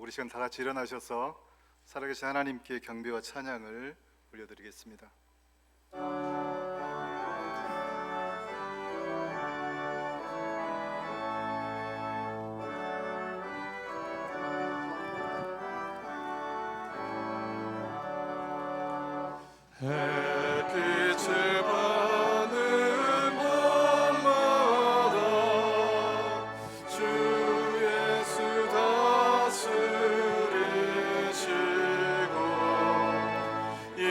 우리 시간 다 같이 일어나셔서 살아계신 하나님께 경배와 찬양을 올려드리겠습니다. 햇빛을 받는 밤마다 주 예수 다스리시고 이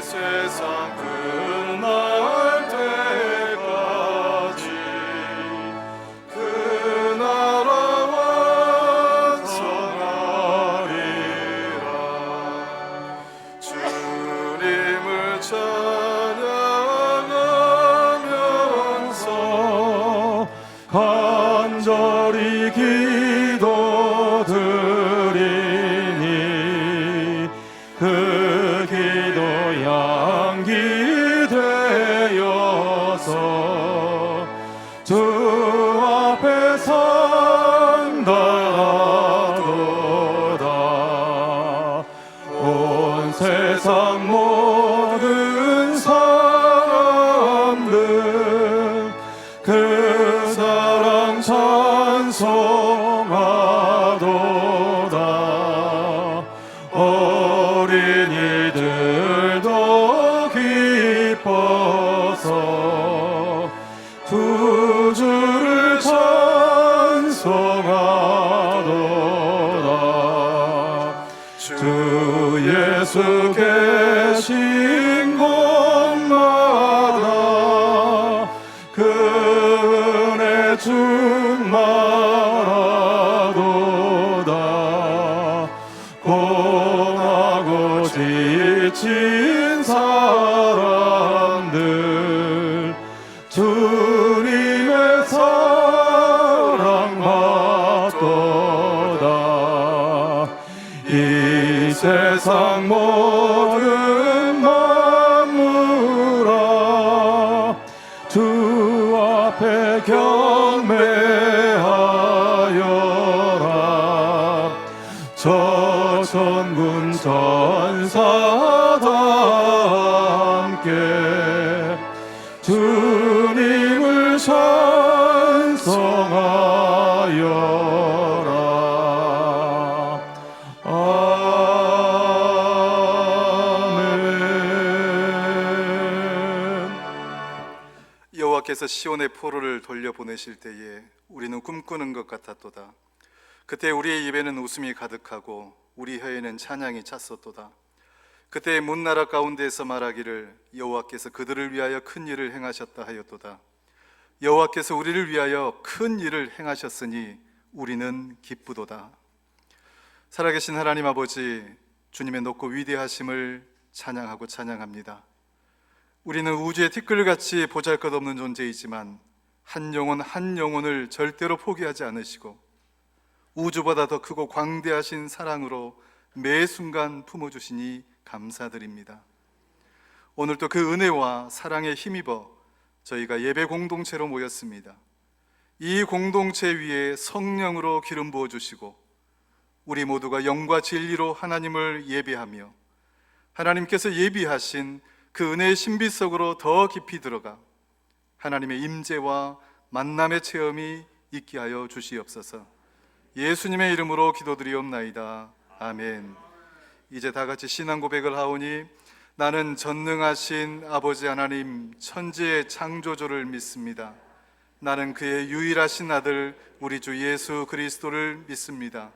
세상 끝날 때까지 그 나라 완성하리라. 주님을 찬양하면서 간절히 기도드리니 그 기도 양기 되어서 주 앞에 선다하도다. 온 세상 모든 사람들 그 사랑 찬송하도다. 어린이들도 기뻐서 두 주를 찬송하도다. 주 예수 계신 곳마다 그 은혜 충만하도다. 고하고 지친 사람들 주님의 사랑 받도다. 이 세상 모든 만물아 주 앞에 경배하여라. 저 천군 전사다 함께 주님을 찬송하여라. 아멘. 여호와께서 시온의 포로를 돌려보내실 때에 우리는 꿈꾸는 것 같았도다. 그때 우리의 입에는 웃음이 가득하고 우리 혀에는 찬양이 찼었도다. 그때 문나라 가운데에서 말하기를 여호와께서 그들을 위하여 큰 일을 행하셨다 하였도다. 여호와께서 우리를 위하여 큰 일을 행하셨으니 우리는 기쁘도다. 살아계신 하나님 아버지, 주님의 높고 위대하심을 찬양하고 찬양합니다. 우리는 우주의 티끌같이 보잘것없는 존재이지만 한 영혼 한 영혼을 절대로 포기하지 않으시고 우주보다 더 크고 광대하신 사랑으로 매 순간 품어주시니 감사드립니다. 오늘도 그 은혜와 사랑에 힘입어 저희가 예배 공동체로 모였습니다. 이 공동체 위에 성령으로 기름 부어주시고 우리 모두가 영과 진리로 하나님을 예배하며 하나님께서 예비하신 그 은혜의 신비 속으로 더 깊이 들어가 하나님의 임재와 만남의 체험이 있게 하여 주시옵소서. 예수님의 이름으로 기도드리옵나이다. 아멘. 이제 다 같이 신앙 고백을 하오니 나는 전능하신 아버지 하나님 천지의 창조주를 믿습니다. 나는 그의 유일하신 아들 우리 주 예수 그리스도를 믿습니다.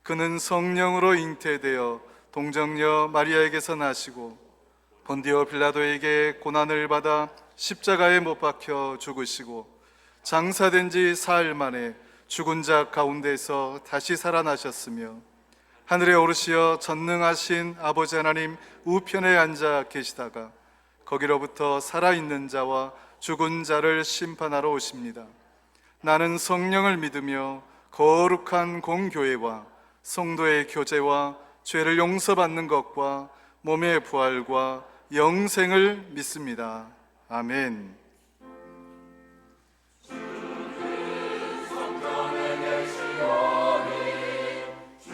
그는 성령으로 잉태되어 동정녀 마리아에게서 나시고 본디오 빌라도에게 고난을 받아 십자가에 못 박혀 죽으시고 장사된 지 사흘 만에 죽은 자 가운데서 다시 살아나셨으며 하늘에 오르시어 전능하신 아버지 하나님 우편에 앉아 계시다가 거기로부터 살아있는 자와 죽은 자를 심판하러 오십니다. 나는 성령을 믿으며 거룩한 공교회와 성도의 교제와 죄를 용서받는 것과 몸의 부활과 영생을 믿습니다. 아멘. 성전에 계시오니 주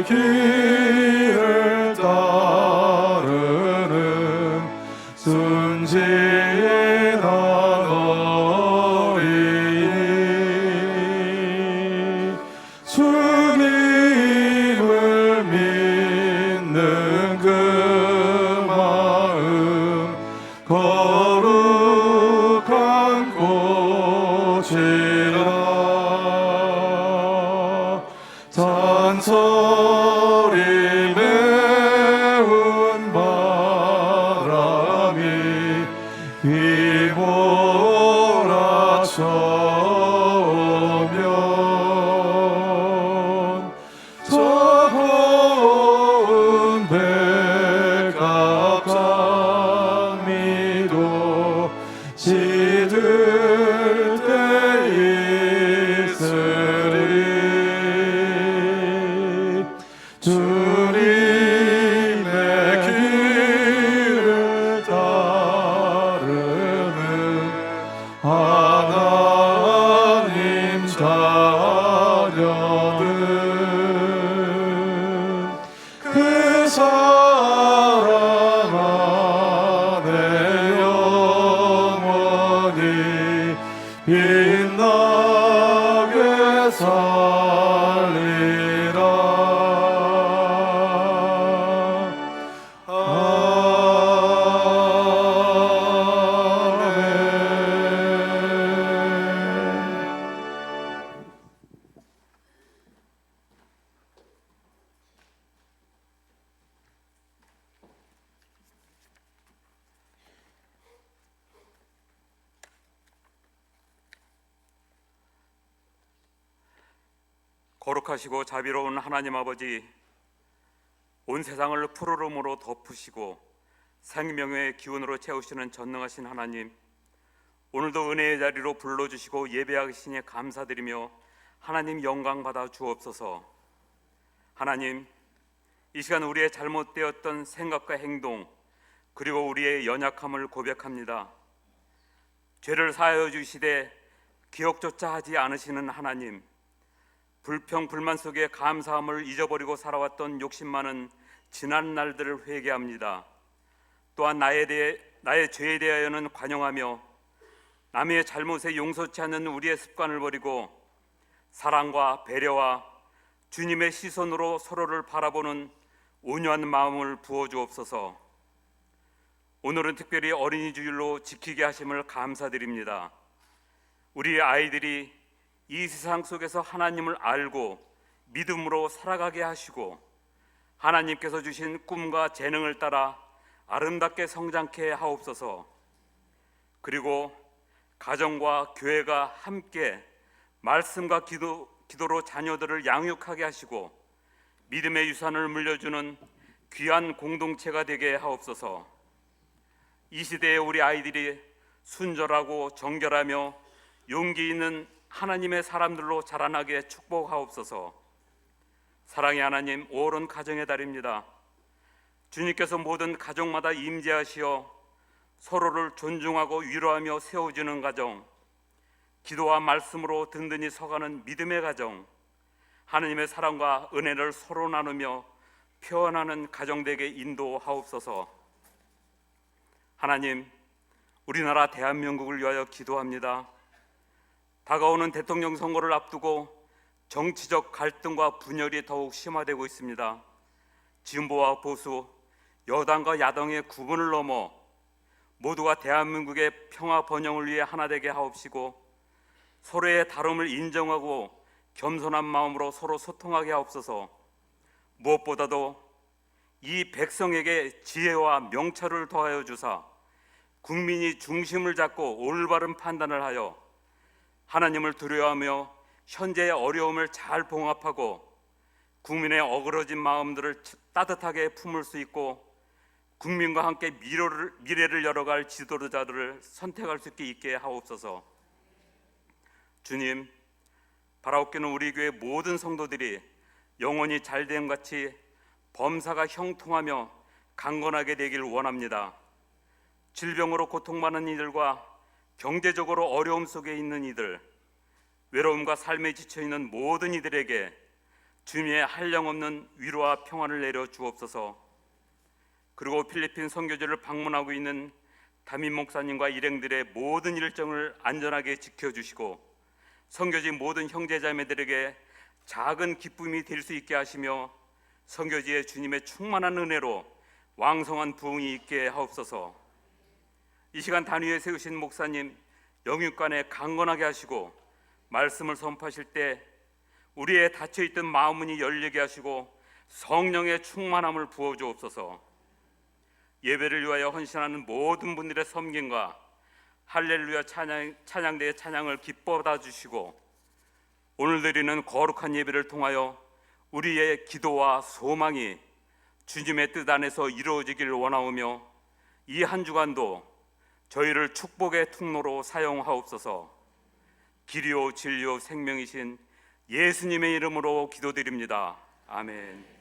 길을 따르는 순진한 어린이 주님을 믿는 그 마음 거룩한 꽃이라 잔소리 메운 바람이 휘몰아쳐오면 저 고운 백합장미도 시들 때 있으리 주님의 길을 따르는 하나님 자녀들 그 사랑 안에 영원히 빛나게 살리라. 거룩하시고 자비로운 하나님 아버지, 온 세상을 푸르름으로 덮으시고 생명의 기운으로 채우시는 전능하신 하나님, 오늘도 은혜의 자리로 불러주시고 예배하시니 감사드리며 하나님 영광 받아 주옵소서. 하나님, 이 시간 우리의 잘못되었던 생각과 행동 그리고 우리의 연약함을 고백합니다. 죄를 사하여 주시되 기억조차 하지 않으시는 하나님, 불평 불만 속에 감사함을 잊어버리고 살아왔던 욕심 많은 지난 날들을 회개합니다. 또한 나의 죄에 대하여는 관용하며 남의 잘못에 용서치 않는 우리의 습관을 버리고 사랑과 배려와 주님의 시선으로 서로를 바라보는 온유한 마음을 부어주옵소서. 오늘은 특별히 어린이 주일로 지키게 하심을 감사드립니다. 우리 아이들이 이 세상 속에서 하나님을 알고 믿음으로 살아가게 하시고 하나님께서 주신 꿈과 재능을 따라 아름답게 성장케 하옵소서. 그리고 가정과 교회가 함께 말씀과 기도로 자녀들을 양육하게 하시고 믿음의 유산을 물려주는 귀한 공동체가 되게 하옵소서. 이 시대에 우리 아이들이 순절하고 정결하며 용기 있는 하나님의 사람들로 자라나게 축복하옵소서. 사랑의 하나님, 5월은 가정의 달입니다. 주님께서 모든 가정마다 임재하시어 서로를 존중하고 위로하며 세워주는 가정, 기도와 말씀으로 든든히 서가는 믿음의 가정, 하나님의 사랑과 은혜를 서로 나누며 표현하는 가정 되게 인도하옵소서. 하나님, 우리나라 대한민국을 위하여 기도합니다. 다가오는 대통령 선거를 앞두고 정치적 갈등과 분열이 더욱 심화되고 있습니다. 진보와 보수, 여당과 야당의 구분을 넘어 모두가 대한민국의 평화 번영을 위해 하나 되게 하옵시고 서로의 다름을 인정하고 겸손한 마음으로 서로 소통하게 하옵소서. 무엇보다도 이 백성에게 지혜와 명철을 더하여 주사 국민이 중심을 잡고 올바른 판단을 하여 하나님을 두려워하며 현재의 어려움을 잘 봉합하고 국민의 어그러진 마음들을 따뜻하게 품을 수 있고 국민과 함께 미래를 열어갈 지도자들을 선택할 수 있게 하옵소서. 주님, 바라옵기는 우리 교회 모든 성도들이 영원히 잘됨 같이 범사가 형통하며 강건하게 되길 원합니다. 질병으로 고통받는 이들과 경제적으로 어려움 속에 있는 이들, 외로움과 삶에 지쳐있는 모든 이들에게 주님의 한량없는 위로와 평안을 내려 주옵소서. 그리고 필리핀 선교지를 방문하고 있는 담임 목사님과 일행들의 모든 일정을 안전하게 지켜주시고 선교지 모든 형제자매들에게 작은 기쁨이 될 수 있게 하시며 선교지에 주님의 충만한 은혜로 왕성한 부흥이 있게 하옵소서. 이 시간 단위에 세우신 목사님 영육간에 강건하게 하시고 말씀을 선포하실 때 우리의 닫혀있던 마음문이 열리게 하시고 성령의 충만함을 부어주옵소서. 예배를 위하여 헌신하는 모든 분들의 섬김과 할렐루야 찬양대의 찬양을 기뻐 받아주시고 오늘 드리는 거룩한 예배를 통하여 우리의 기도와 소망이 주님의 뜻 안에서 이루어지기를 원하오며 이 한 주간도 저희를 축복의 통로로 사용하옵소서. 길이요 진리요 생명이신 예수님의 이름으로 기도드립니다. 아멘.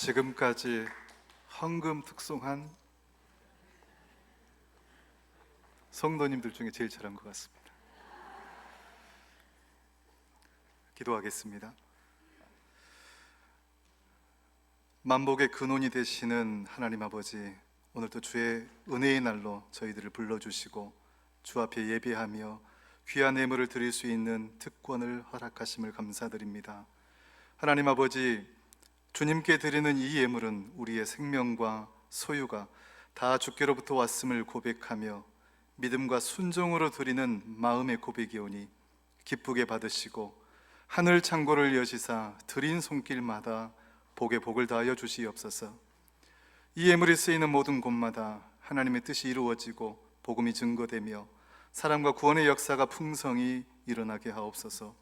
지금까지 헌금 특송한 성도님들 중에 제일 잘한 것 같습니다. 기도하겠습니다. 만복의 근원이 되시는 하나님 아버지, 오늘도 주의 은혜의 날로 저희들을 불러주시고 주 앞에 예배하며 귀한 예물을 드릴 수 있는 특권을 허락하심을 감사드립니다. 하나님 아버지, 주님께 드리는 이 예물은 우리의 생명과 소유가 다 주께로부터 왔음을 고백하며 믿음과 순종으로 드리는 마음의 고백이오니 기쁘게 받으시고 하늘 창고를 여시사 드린 손길마다 복에 복을 다하여 주시옵소서. 이 예물이 쓰이는 모든 곳마다 하나님의 뜻이 이루어지고 복음이 증거되며 사랑과 구원의 역사가 풍성히 일어나게 하옵소서.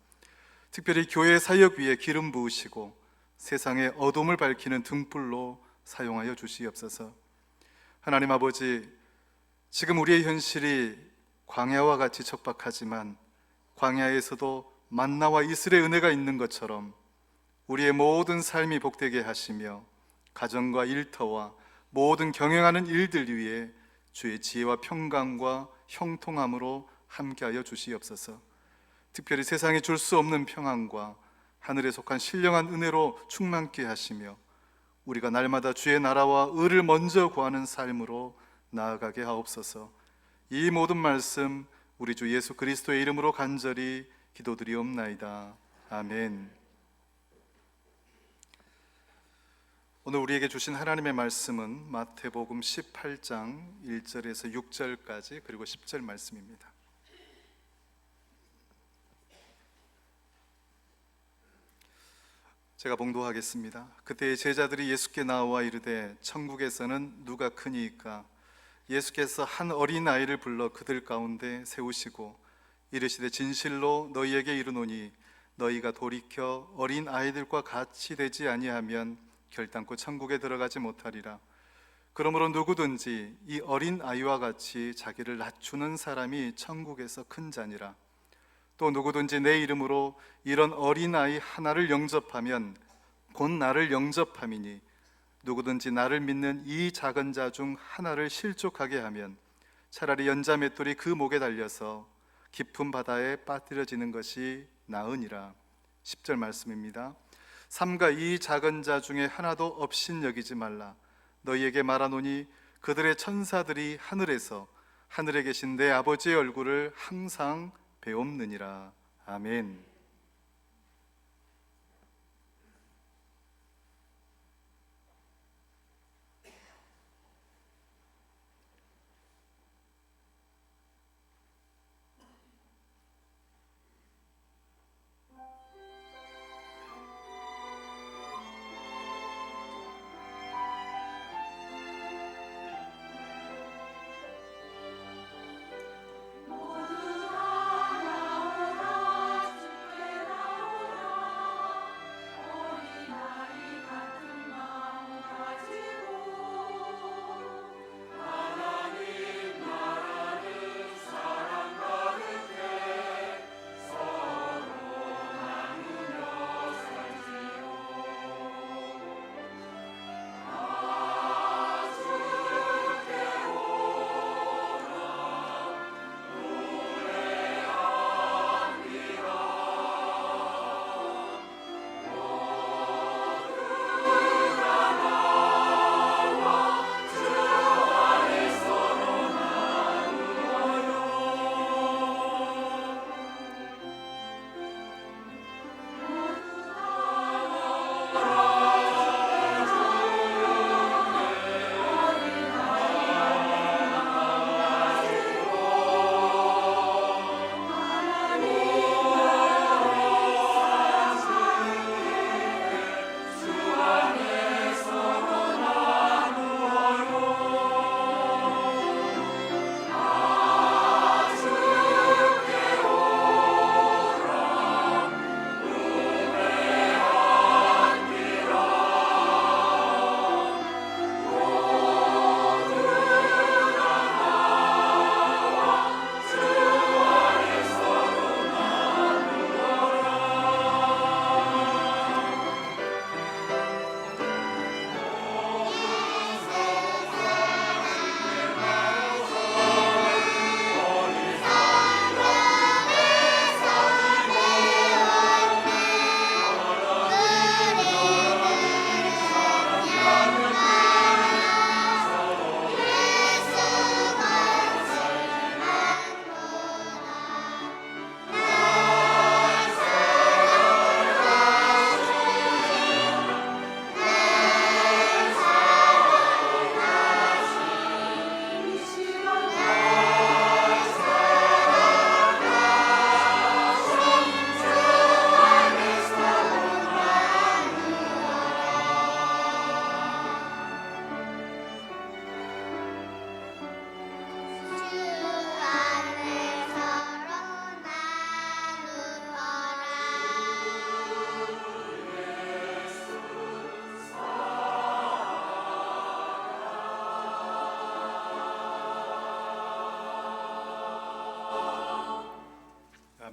특별히 교회 사역 위에 기름 부으시고 세상의 어둠을 밝히는 등불로 사용하여 주시옵소서. 하나님 아버지, 지금 우리의 현실이 광야와 같이 척박하지만 광야에서도 만나와 이슬의 은혜가 있는 것처럼 우리의 모든 삶이 복되게 하시며 가정과 일터와 모든 경영하는 일들 위에 주의 지혜와 평강과 형통함으로 함께하여 주시옵소서. 특별히 세상이 줄 수 없는 평안과 하늘에 속한 신령한 은혜로 충만케 하시며 우리가 날마다 주의 나라와 의를 먼저 구하는 삶으로 나아가게 하옵소서. 이 모든 말씀 우리 주 예수 그리스도의 이름으로 간절히 기도드리옵나이다. 아멘. 오늘 우리에게 주신 하나님의 말씀은 마태복음 18장 1절에서 6절까지 그리고 10절 말씀입니다. 제가 봉도하겠습니다. 그때 제자들이 예수께 나와 이르되 천국에서는 누가 크니이까? 예수께서 한 어린아이를 불러 그들 가운데 세우시고 이르시되 진실로 너희에게 이르노니 너희가 돌이켜 어린아이들과 같이 되지 아니하면 결단코 천국에 들어가지 못하리라. 그러므로 누구든지 이 어린아이와 같이 자기를 낮추는 사람이 천국에서 큰 자니라. 또 누구든지 내 이름으로 이런 어린아이 하나를 영접하면 곧 나를 영접함이니 누구든지 나를 믿는 이 작은 자 중 하나를 실족하게 하면 차라리 연자 맷돌이 그 목에 달려서 깊은 바다에 빠뜨려지는 것이 나으니라. 10절 말씀입니다. 삼가 이 작은 자 중에 하나도 없인 여기지 말라. 너희에게 말하노니 그들의 천사들이 하늘에서 하늘에 계신 내 아버지의 얼굴을 항상 배옵느니라. 아멘.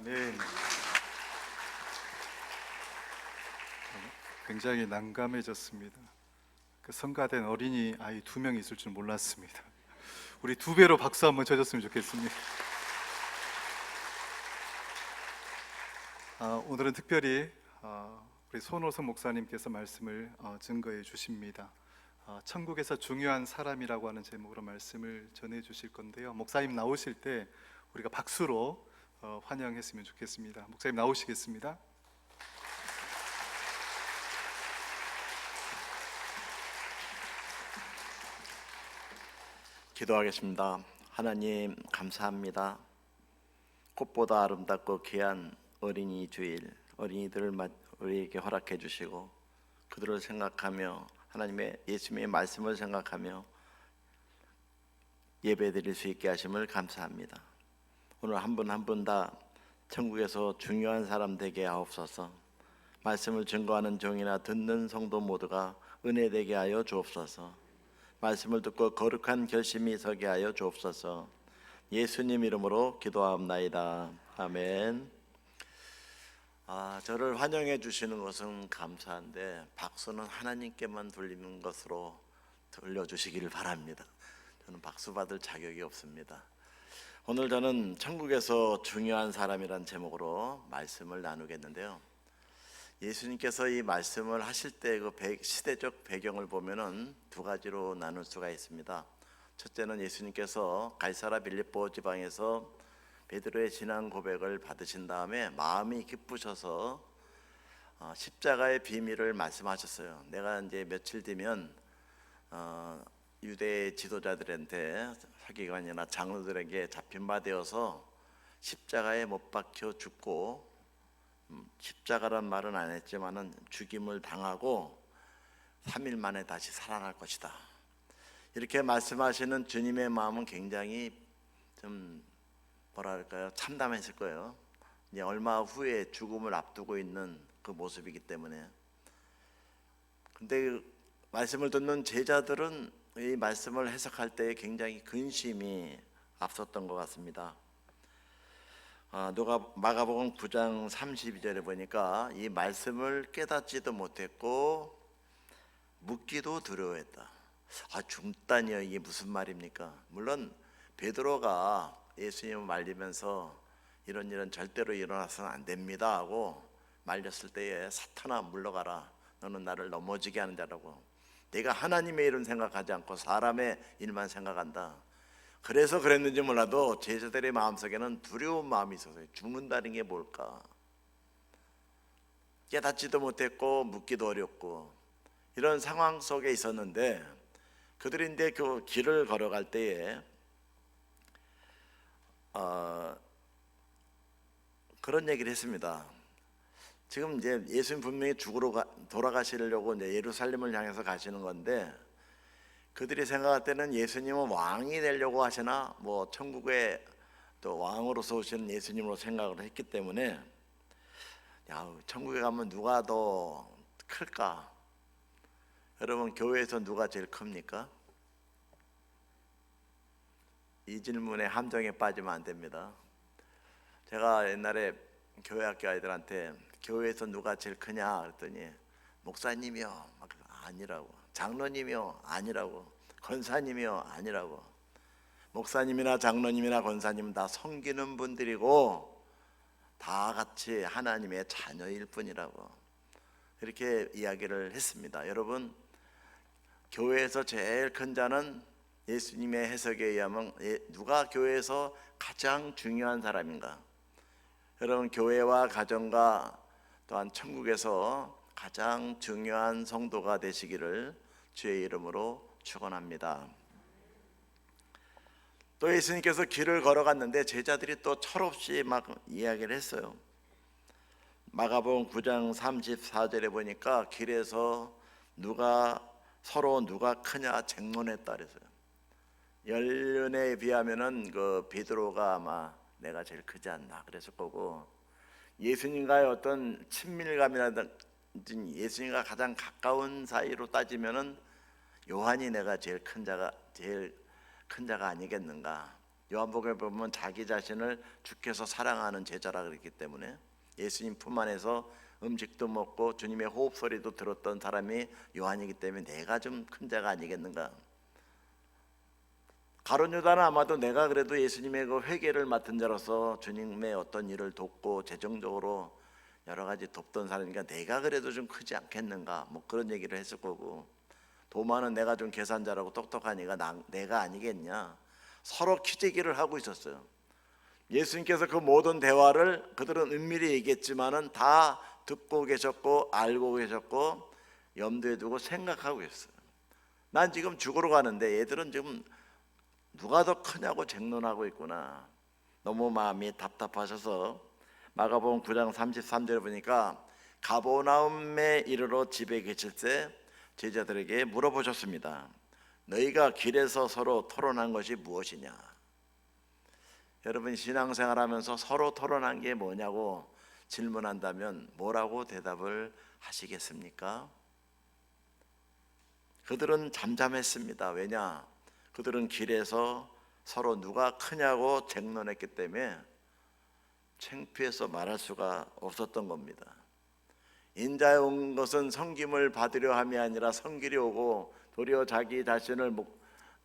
아멘. 굉장히 난감해졌습니다. 그 성가된 어린이 아이 2명 있을 줄 몰랐습니다. 우리 2배로 박수 한번 쳐줬으면 좋겠습니다. 오늘은 특별히 우리 손호성 목사님께서 말씀을 증거해 주십니다. 천국에서 중요한 사람이라고 하는 제목으로 말씀을 전해 주실 건데요. 목사님 나오실 때 우리가 박수로 환영했으면 좋겠습니다. 목사님 나오시겠습니다. 기도하겠습니다. 하나님 감사합니다. 꽃보다 아름답고 귀한 어린이 주일, 어린이들을 우리에게 허락해 주시고 그들을 생각하며 하나님의 예수님의 말씀을 생각하며 예배드릴 수 있게 하심을 감사합니다. 오늘 한 분 한 분 다 천국에서 중요한 사람 되게 하옵소서. 말씀을 증거하는 종이나 듣는 성도 모두가 은혜되게 하여 주옵소서. 말씀을 듣고 거룩한 결심이 서게 하여 주옵소서. 예수님 이름으로 기도하옵나이다. 아멘. 저를 환영해 주시는 것은 감사한데 박수는 하나님께만 돌리는 것으로 돌려주시기를 바랍니다. 저는 박수 받을 자격이 없습니다. 오늘 저는 천국에서 중요한 사람이란 제목으로 말씀을 나누겠는데요. 예수님께서 이 말씀을 하실 때 그 시대적 배경을 보면은 2가지로 나눌 수가 있습니다. 첫째는 예수님께서 가이사랴 빌립보 지방에서 베드로의 신앙 고백을 받으신 다음에 마음이 기쁘셔서 십자가의 비밀을 말씀하셨어요. 내가 이제 며칠 뒤면 유대 지도자들한테 서기관이나 장로들에게 잡힌 바 되어서 십자가에 못 박혀 죽고 십자가란 말은 안 했지만은 죽임을 당하고 3일 만에 다시 살아날 것이다. 이렇게 말씀하시는 주님의 마음은 굉장히 좀 뭐랄까요, 참담했을 거예요. 이제 얼마 후에 죽음을 앞두고 있는 그 모습이기 때문에. 근데 말씀을 듣는 제자들은 이 말씀을 해석할 때 굉장히 근심이 앞섰던 것 같습니다. 마가복음 9장 32절에 보니까 이 말씀을 깨닫지도 못했고 묻기도 두려워했다. 중단이요, 이게 무슨 말입니까? 물론 베드로가 예수님을 말리면서 이런 절대로 일어나서는 안 됩니다 하고 말렸을 때에 사탄아 물러가라, 너는 나를 넘어지게 하는 자라고. 내가 하나님의 일은 생각하지 않고 사람의 일만 생각한다. 그래서 그랬는지 몰라도 제자들의 마음속에는 두려운 마음이 있었어요. 죽는다는 게 뭘까? 깨닫지도 못했고 묻기도 어렵고 이런 상황 속에 있었는데 그들이 이제 그 길을 걸어갈 때에 그런 얘기를 했습니다. 지금 이제 예수님 분명히 돌아가시려고 이제 예루살렘을 향해서 가시는 건데 그들이 생각할 때는 예수님은 왕이 되려고 하시나 뭐 천국에 또 왕으로서 오시는 예수님으로 생각을 했기 때문에 천국에 가면 누가 더 클까? 여러분, 교회에서 누가 제일 큽니까? 이 질문에 함정에 빠지면 안 됩니다. 제가 옛날에 교회 학교 아이들한테 교회에서 누가 제일 크냐 그랬더니 목사님이요 아니라고, 장로님이요 아니라고, 권사님이요 아니라고. 목사님이나 장로님이나 권사님은 다 섬기는 분들이고 다 같이 하나님의 자녀일 뿐이라고 이렇게 이야기를 했습니다. 여러분, 교회에서 제일 큰 자는 예수님의 해석에 의하면 누가 교회에서 가장 중요한 사람인가? 여러분, 교회와 가정과 또한 천국에서 가장 중요한 성도가 되시기를 주의 이름으로 축원합니다. 또 예수님께서 길을 걸어갔는데 제자들이 또 철없이 막 이야기를 했어요. 마가복음 9장 34절에 보니까 길에서 서로 누가 크냐 쟁론했다 그랬어요. 연륜에 비하면은 그 베드로가 아마 내가 제일 크지 않나 그랬을 거고, 예수님과의 어떤 친밀감이라든지 예수님과 가장 가까운 사이로 따지면은 요한이 내가 제일 큰 자가 아니겠는가. 요한복음에 보면 자기 자신을 주께서 사랑하는 제자라 그랬기 때문에 예수님 품 안에서 음식도 먹고 주님의 호흡 소리도 들었던 사람이 요한이기 때문에 내가 좀 큰 자가 아니겠는가. 가룟 유다는 아마도 내가 그래도 예수님의 그 회개를 맡은 자로서 주님의 어떤 일을 돕고 재정적으로 여러 가지 돕던 사람이니까 내가 그래도 좀 크지 않겠는가, 뭐 그런 얘기를 했을 거고, 도마는 내가 좀 계산자라고 똑똑하니까 내가 아니겠냐, 서로 키재기를 하고 있었어요. 예수님께서 그 모든 대화를 그들은 은밀히 얘기했지만은 다 듣고 계셨고 알고 계셨고 염두에 두고 생각하고 있어요. 난 지금 죽으러 가는데 얘들은 지금 누가 더 크냐고 쟁론하고 있구나. 너무 마음이 답답하셔서 마가복음 9장 33절에 보니까 가버나움에 이르러 집에 계실 때 제자들에게 물어보셨습니다. 너희가 길에서 서로 토론한 것이 무엇이냐? 여러분 신앙생활하면서 서로 토론한 게 뭐냐고 질문한다면 뭐라고 대답을 하시겠습니까? 그들은 잠잠했습니다. 왜냐? 그들은 길에서 서로 누가 크냐고 쟁론했기 때문에 창피해서 말할 수가 없었던 겁니다. 인자에 온 것은 섬김을 받으려 함이 아니라 섬기려 오고 도리어 자기 자신을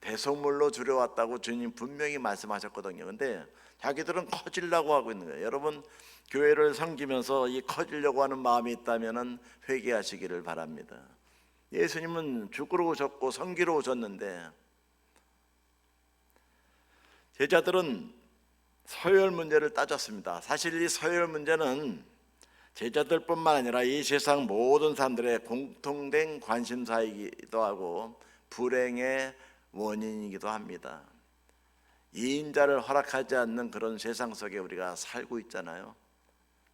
대속물로 주려 왔다고 주님 분명히 말씀하셨거든요. 근데 자기들은 커지려고 하고 있는 거예요. 여러분 교회를 섬기면서 이 커지려고 하는 마음이 있다면 회개하시기를 바랍니다. 예수님은 죽으러 오셨고 섬기러 오셨는데 제자들은 서열 문제를 따졌습니다. 사실 이 서열 문제는 제자들뿐만 아니라 이 세상 모든 사람들의 공통된 관심사이기도 하고 불행의 원인이기도 합니다. 이인자를 허락하지 않는 그런 세상 속에 우리가 살고 있잖아요.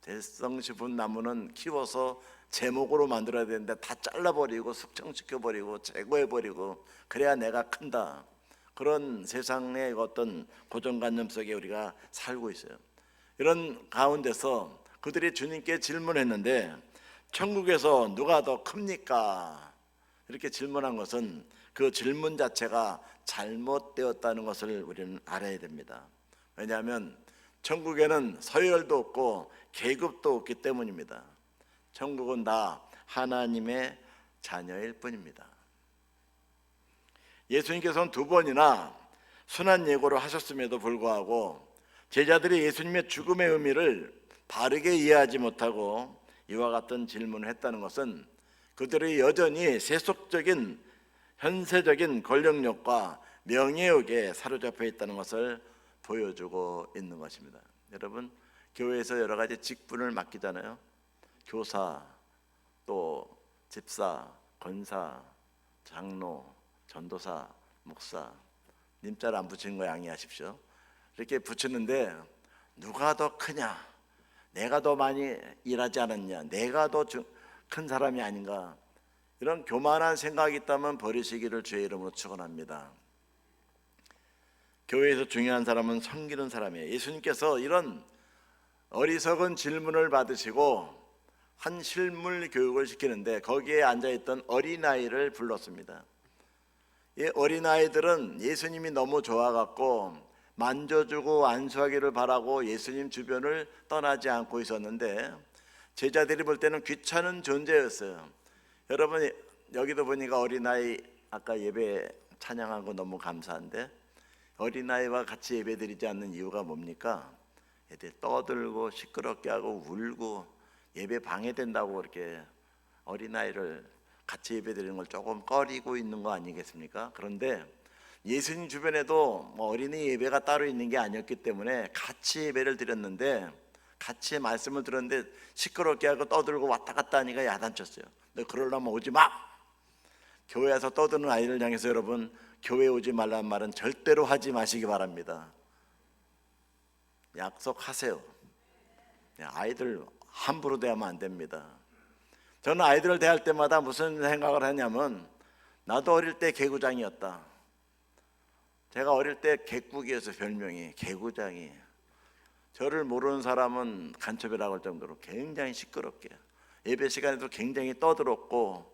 대성식품 나무는 키워서 제목으로 만들어야 되는데 다 잘라버리고 숙청시켜버리고 제거해버리고 그래야 내가 큰다. 그런 세상의 어떤 고정관념 속에 우리가 살고 있어요. 이런 가운데서 그들이 주님께 질문했는데 천국에서 누가 더 큽니까? 이렇게 질문한 것은 그 질문 자체가 잘못되었다는 것을 우리는 알아야 됩니다. 왜냐하면 천국에는 서열도 없고 계급도 없기 때문입니다. 천국은 다 하나님의 자녀일 뿐입니다. 예수님께서는 2번이나 순한 예고를 하셨음에도 불구하고 제자들이 예수님의 죽음의 의미를 바르게 이해하지 못하고 이와 같은 질문을 했다는 것은 그들이 여전히 세속적인 현세적인 권력력과 명예욕에 사로잡혀 있다는 것을 보여주고 있는 것입니다. 여러분 교회에서 여러 가지 직분을 맡기잖아요. 교사, 또 집사, 권사, 장로, 전도사, 목사, 님자를 안 붙이는 거 양해하십시오. 이렇게 붙이는데 누가 더 크냐? 내가 더 많이 일하지 않았냐? 내가 더 큰 사람이 아닌가? 이런 교만한 생각이 있다면 버리시기를 주의 이름으로 축원합니다. 교회에서 중요한 사람은 섬기는 사람이에요. 예수님께서 이런 어리석은 질문을 받으시고 한 실물 교육을 시키는데 거기에 앉아있던 어린아이를 불렀습니다. 이 어린아이들은 예수님이 너무 좋아갖고 만져주고 안수하기를 바라고 예수님 주변을 떠나지 않고 있었는데 제자들이 볼 때는 귀찮은 존재였어요. 여러분 여기도 보니까 어린아이 아까 예배 찬양한 거 너무 감사한데 어린아이와 같이 예배 드리지 않는 이유가 뭡니까? 애들 떠들고 시끄럽게 하고 울고 예배 방해된다고 이렇게 어린아이를 같이 예배 드리는 걸 조금 꺼리고 있는 거 아니겠습니까? 그런데 예수님 주변에도 어린이 예배가 따로 있는 게 아니었기 때문에 같이 예배를 드렸는데 같이 말씀을 들었는데 시끄럽게 하고 떠들고 왔다 갔다 하니까 야단쳤어요. 너 그러려면 오지 마. 교회 와서 떠드는 아이를 향해서 여러분 교회 오지 말라는 말은 절대로 하지 마시기 바랍니다. 약속하세요. 아이들 함부로 대하면 안 됩니다. 저는 아이들을 대할 때마다 무슨 생각을 하냐면 나도 어릴 때 개구장이었다. 제가 어릴 때 개꾸기였어요. 별명이 개구장이. 저를 모르는 사람은 간첩이라고 할 정도로 굉장히 시끄럽게 예배 시간에도 굉장히 떠들었고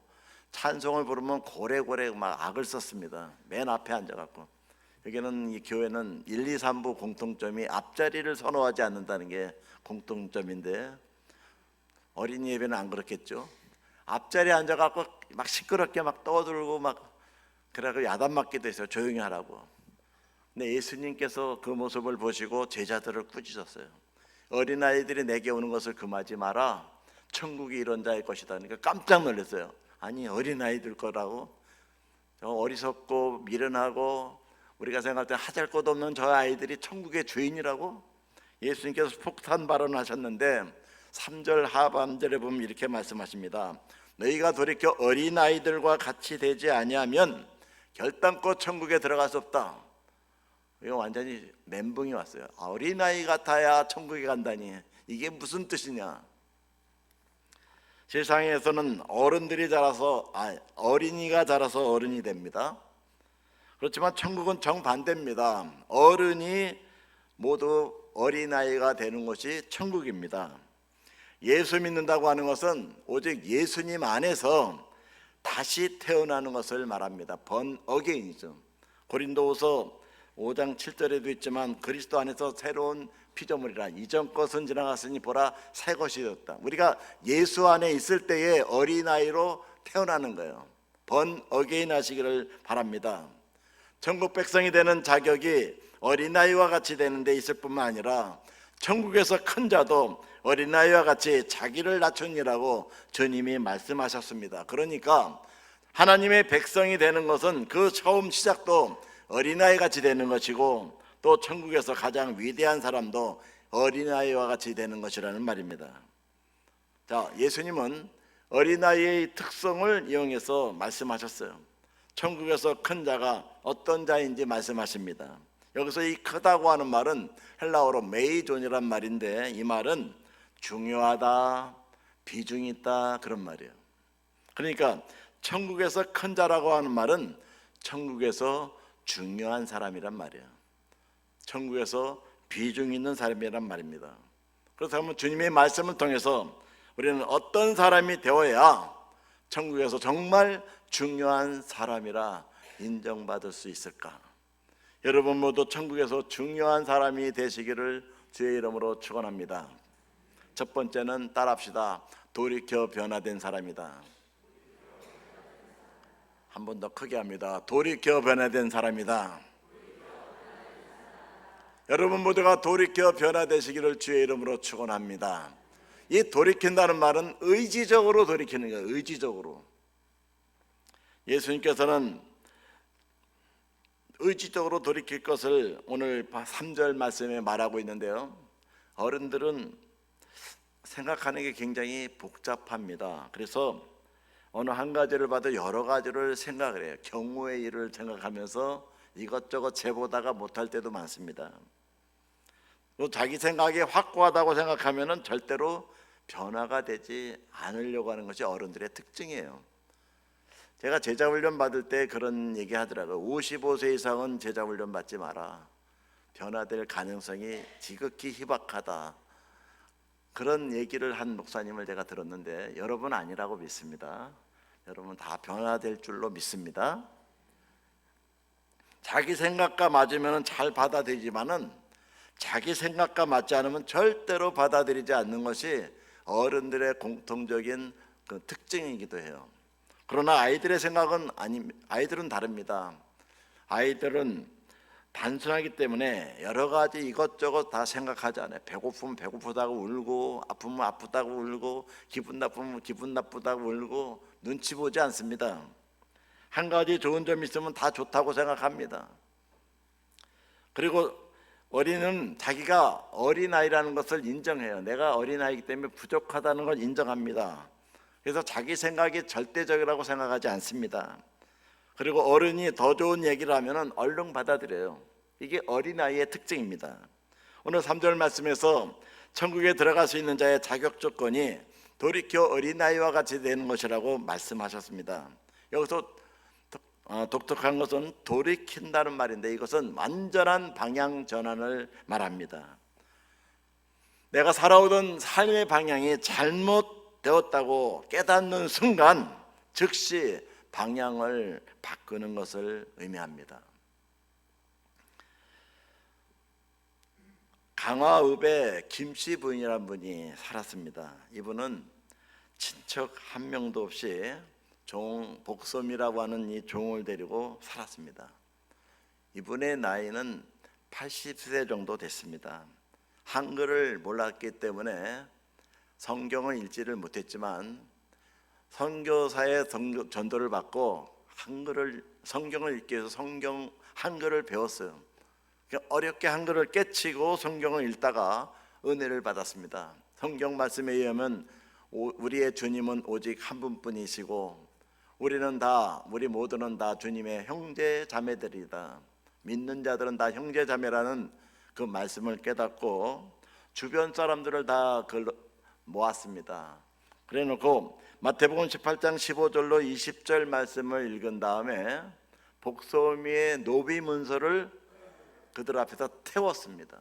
찬송을 부르면 고래고래 막 악을 썼습니다. 맨 앞에 앉아갖고 여기는 이 교회는 1, 2, 3부 공통점이 앞자리를 선호하지 않는다는 게 공통점인데 어린이 예배는 안 그렇겠죠. 앞자리에 앉아갖고 막 시끄럽게 막 떠들고 막 그래서 야단 맞기도 했어요. 조용히 하라고. 근데 예수님께서 그 모습을 보시고 제자들을 꾸짖었어요. 어린아이들이 내게 오는 것을 금하지 마라. 천국이 이런 자의 것이다. 그러니까 깜짝 놀랐어요. 아니 어린아이들 거라고? 저 어리석고 미련하고 우리가 생각할 때 하잘것없는 저 아이들이 천국의 주인이라고? 예수님께서 폭탄 발언하셨는데 3절 하반절에 보면 이렇게 말씀하십니다. 너희가 돌이켜 어린아이들과 같이 되지 아니하면 결단코 천국에 들어갈 수 없다. 이거 완전히 멘붕이 왔어요. 어린아이 같아야 천국에 간다니 이게 무슨 뜻이냐. 세상에서는 어른들이 자라서 어린이가 자라서 어른이 됩니다. 그렇지만 천국은 정반대입니다. 어른이 모두 어린아이가 되는 것이 천국입니다. 예수 믿는다고 하는 것은 오직 예수님 안에서 다시 태어나는 것을 말합니다. 번 어게인이죠. 고린도후서 5장 7절에도 있지만 그리스도 안에서 새로운 피조물이라 이전 것은 지나갔으니 보라 새 것이 되었다. 우리가 예수 안에 있을 때에 어린아이로 태어나는 거예요. 번 어게인 하시기를 바랍니다. 천국 백성이 되는 자격이 어린아이와 같이 되는 데 있을 뿐만 아니라 천국에서 큰 자도 어린아이와 같이 자기를 낮추니라고 주님이 말씀하셨습니다. 그러니까 하나님의 백성이 되는 것은 그 처음 시작도 어린아이 같이 되는 것이고 또 천국에서 가장 위대한 사람도 어린아이와 같이 되는 것이라는 말입니다. 자, 예수님은 어린아이의 특성을 이용해서 말씀하셨어요. 천국에서 큰 자가 어떤 자인지 말씀하십니다. 여기서 이 크다고 하는 말은 헬라어로 메이존이란 말인데 이 말은 중요하다, 비중이 있다 그런 말이에요. 그러니까 천국에서 큰 자라고 하는 말은 천국에서 중요한 사람이란 말이에요. 천국에서 비중 있는 사람이란 말입니다. 그렇다면 주님의 말씀을 통해서 우리는 어떤 사람이 되어야 천국에서 정말 중요한 사람이라 인정받을 수 있을까? 여러분 모두 천국에서 중요한 사람이 되시기를 주의 이름으로 축원합니다. 첫 번째는 따라합시다. 돌이켜 변화된 사람이다. 한 번 더 크게 합니다. 돌이켜 변화된 사람이다. 여러분 모두가 돌이켜 변화되시기를 주의 이름으로 축원합니다. 이 돌이킨다는 말은 의지적으로 돌이키는 거예요. 의지적으로. 예수님께서는 의지적으로 돌이킬 것을 오늘 3절 말씀에 말하고 있는데요. 어른들은 생각하는 게 굉장히 복잡합니다. 그래서 어느 한 가지를 봐도 여러 가지를 생각을 해요. 경우의 일을 생각하면서 이것저것 재보다가 못할 때도 많습니다. 또 자기 생각이 확고하다고 생각하면 절대로 변화가 되지 않으려고 하는 것이 어른들의 특징이에요. 제가 제자훈련 받을 때 그런 얘기 하더라고요. 55세 이상은 제자훈련 받지 마라. 변화될 가능성이 지극히 희박하다. 그런 얘기를 한 목사님을 제가 들었는데 여러분 아니라고 믿습니다. 여러분 다 변화될 줄로 믿습니다. 자기 생각과 맞으면 잘 받아들이지만은 자기 생각과 맞지 않으면 절대로 받아들이지 않는 것이 어른들의 공통적인 그 특징이기도 해요. 그러나 아이들의 생각은 아이들은 다릅니다. 아이들은 단순하기 때문에 여러 가지 이것저것 다 생각하지 않아요. 배고프면 배고프다고 울고 아프면 아프다고 울고 기분 나쁘면 기분 나쁘다고 울고 눈치 보지 않습니다. 한 가지 좋은 점이 있으면 다 좋다고 생각합니다. 그리고 어린이는 자기가 어린아이라는 것을 인정해요. 내가 어린아이기 때문에 부족하다는 걸 인정합니다. 그래서 자기 생각이 절대적이라고 생각하지 않습니다. 그리고 어른이 더 좋은 얘기를 하면 얼른 받아들여요. 이게 어린아이의 특징입니다. 오늘 3절 말씀에서 천국에 들어갈 수 있는 자의 자격 조건이 돌이켜 어린아이와 같이 되는 것이라고 말씀하셨습니다. 여기서 독특한 것은 돌이킨다는 말인데 이것은 완전한 방향 전환을 말합니다. 내가 살아오던 삶의 방향이 잘못되었다고 깨닫는 순간 즉시 방향을 바꾸는 것을 의미합니다. 강화읍에 김씨 부인이라는 분이 살았습니다. 이분은 친척 한 명도 없이 종 복섬이라고 하는 이 종을 데리고 살았습니다. 이분의 나이는 80세 정도 됐습니다. 한글을 몰랐기 때문에 성경을 읽지를 못했지만 선교사의 전도를 받고 성경을 읽기 위해서 한글을 배웠어요. 어렵게 한글을 깨치고 성경을 읽다가 은혜를 받았습니다. 성경 말씀에 의하면 우리의 주님은 오직 한 분뿐이시고 우리 모두는 다 주님의 형제 자매들이다. 믿는 자들은 다 형제 자매라는 그 말씀을 깨닫고 주변 사람들을 다 모았습니다. 그래놓고 마태복음 18장 15절로 20절 말씀을 읽은 다음에 복소미의 노비 문서를 그들 앞에서 태웠습니다.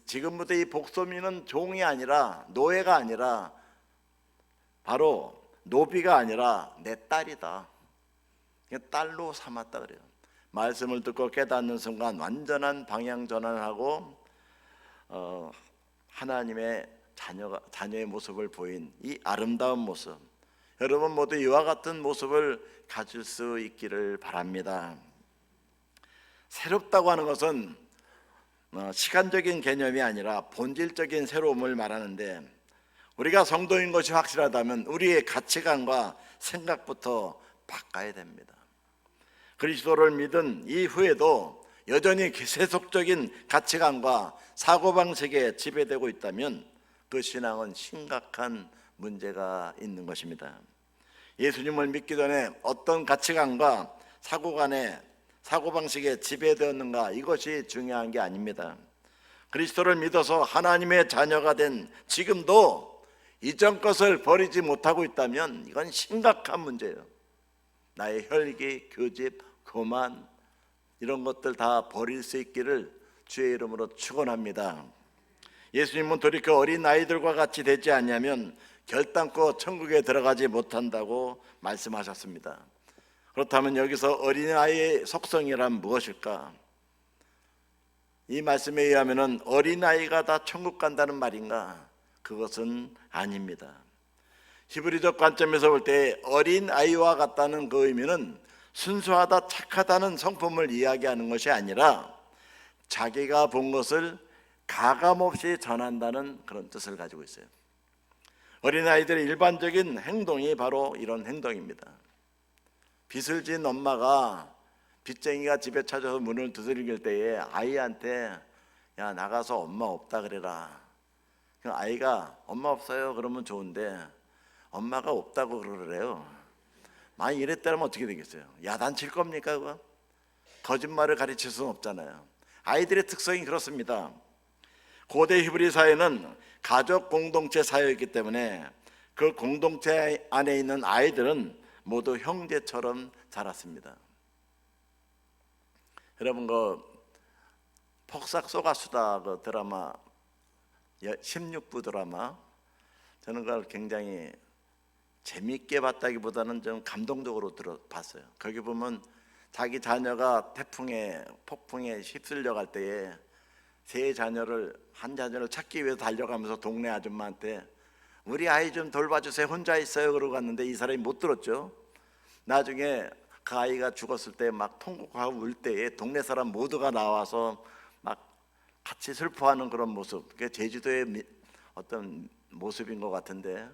지금부터 이 복소미는 종이 아니라 노예가 아니라 바로 노비가 아니라 내 딸이다. 딸로 삼았다 그래요. 말씀을 듣고 깨닫는 순간 완전한 방향 전환을 하고 하나님의 자녀의 모습을 보인 이 아름다운 모습, 여러분 모두 이와 같은 모습을 가질 수 있기를 바랍니다. 새롭다고 하는 것은 시간적인 개념이 아니라 본질적인 새로움을 말하는데, 우리가 성도인 것이 확실하다면 우리의 가치관과 생각부터 바꿔야 됩니다. 그리스도를 믿은 이후에도 여전히 세속적인 가치관과 사고방식에 지배되고 있다면 그 신앙은 심각한 문제가 있는 것입니다. 예수님을 믿기 전에 어떤 가치관과 사고방식에 지배되었는가, 이것이 중요한 게 아닙니다. 그리스도를 믿어서 하나님의 자녀가 된 지금도 이전 것을 버리지 못하고 있다면 이건 심각한 문제예요. 나의 혈기, 교집, 교만 이런 것들 다 버릴 수 있기를 주의 이름으로 축원합니다. 예수님은 돌이켜 어린 아이들과 같이 되지 않냐면 결단코 천국에 들어가지 못한다고 말씀하셨습니다. 그렇다면 여기서 어린아이의 속성이란 무엇일까? 이 말씀에 의하면 어린아이가 다 천국 간다는 말인가? 그것은 아닙니다. 히브리적 관점에서 볼 때 어린아이와 같다는 그 의미는 순수하다, 착하다는 성품을 이야기하는 것이 아니라 자기가 본 것을 가감없이 전한다는 그런 뜻을 가지고 있어요. 어린아이들의 일반적인 행동이 바로 이런 행동입니다. 빚을 진 엄마가 빚쟁이가 집에 찾아서 문을 두들길 때에 아이한테 야, 나가서 엄마 없다 그래라. 아이가 엄마 없어요 그러면 좋은데 엄마가 없다고 그러래요. 만약 이랬다면 어떻게 되겠어요? 야단칠 겁니까 그거? 거짓말을 가르칠 수는 없잖아요. 아이들의 특성이 그렇습니다. 고대 히브리 사회는 가족 공동체 사회였기 때문에 그 공동체 안에 있는 아이들은 모두 형제처럼 자랐습니다. 여러분 그 폭삭 속가수다 그 드라마 16부 드라마, 저는 그걸 굉장히 재미있게 봤다기보다는 좀 감동적으로 봤어요. 거기 보면 자기 자녀가 폭풍에 휩쓸려 갈 때에 한 자녀를 찾기 위해서 달려가면서 동네 아줌마한테 우리 아이 좀 돌봐주세요, 혼자 있어요 그러고 갔는데 이 사람이 못 들었죠. 나중에 그 아이가 죽었을 때 막 통곡하고 울 때에 동네 사람 모두가 나와서 막 같이 슬퍼하는 그런 모습, 그게 제주도의 어떤 모습인 것 같은데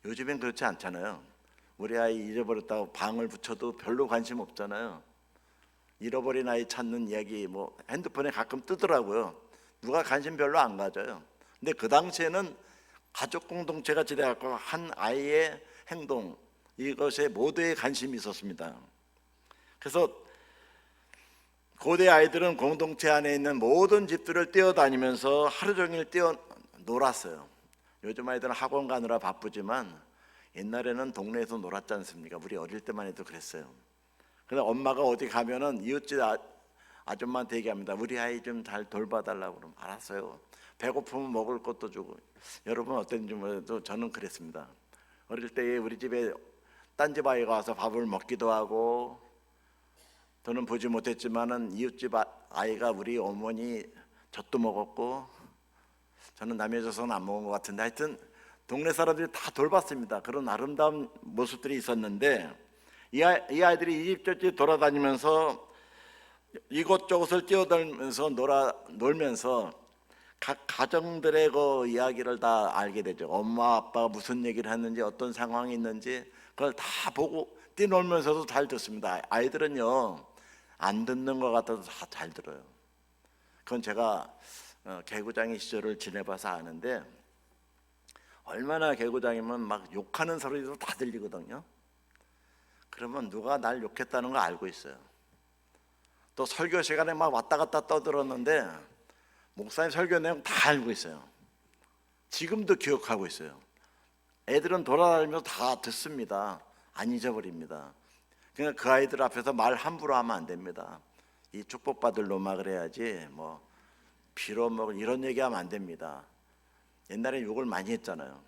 요즘엔 그렇지 않잖아요. 우리 아이 잃어버렸다고 방을 붙여도 별로 관심 없잖아요. 잃어버린 아이 찾는 이야기 뭐 핸드폰에 가끔 뜨더라고요. 누가 관심 별로 안 가져요. 근데 그 당시에는 가족 공동체가 지내갖고 한 아이의 행동, 이것에 모두의 관심이 있었습니다. 그래서 고대 아이들은 공동체 안에 있는 모든 집들을 뛰어다니면서 하루 종일 놀았어요. 요즘 아이들은 학원 가느라 바쁘지만 옛날에는 동네에서 놀았지 않습니까? 우리 어릴 때만 해도 그랬어요. 근데 엄마가 어디 가면은 이웃집 아줌마한테 얘기합니다. 우리 아이 좀 잘 돌봐달라고. 그러면 알았어요. 배고프면 먹을 것도 주고. 여러분 어땠는지 몰라도 저는 그랬습니다. 어릴 때에 우리 집에 딴 집 아이가 와서 밥을 먹기도 하고, 저는 보지 못했지만은 이웃집 아이가 우리 어머니 젖도 먹었고, 저는 남의 젖은 안 먹은 것 같은데 하여튼 동네 사람들이 다 돌봤습니다. 그런 아름다운 모습들이 있었는데 이 아이들이 이 집 저 집 돌아다니면서 이곳저곳을 뛰어들면서 놀면서 각 가정들의 그 이야기를 다 알게 되죠. 엄마 아빠가 무슨 얘기를 했는지, 어떤 상황이 있는지 그걸 다 보고 뛰놀면서도 잘 듣습니다. 아이들은요, 안 듣는 것 같아도 다 잘 들어요. 그건 제가 개구장이 시절을 지내봐서 아는데, 얼마나 개구장이면 막 욕하는 소리도 다 들리거든요. 그러면 누가 날 욕했다는 거 알고 있어요. 또 설교 시간에 막 왔다 갔다 떠들었는데 목사님 설교 내용 다 알고 있어요. 지금도 기억하고 있어요. 애들은 돌아다니면서 다 듣습니다. 안 잊어버립니다. 그러니까 그 아이들 앞에서 말 함부로 하면 안 됩니다. 이 축복받을 놈아 그래야지 뭐 빌어먹을 이런 얘기하면 안 됩니다. 옛날에 욕을 많이 했잖아요.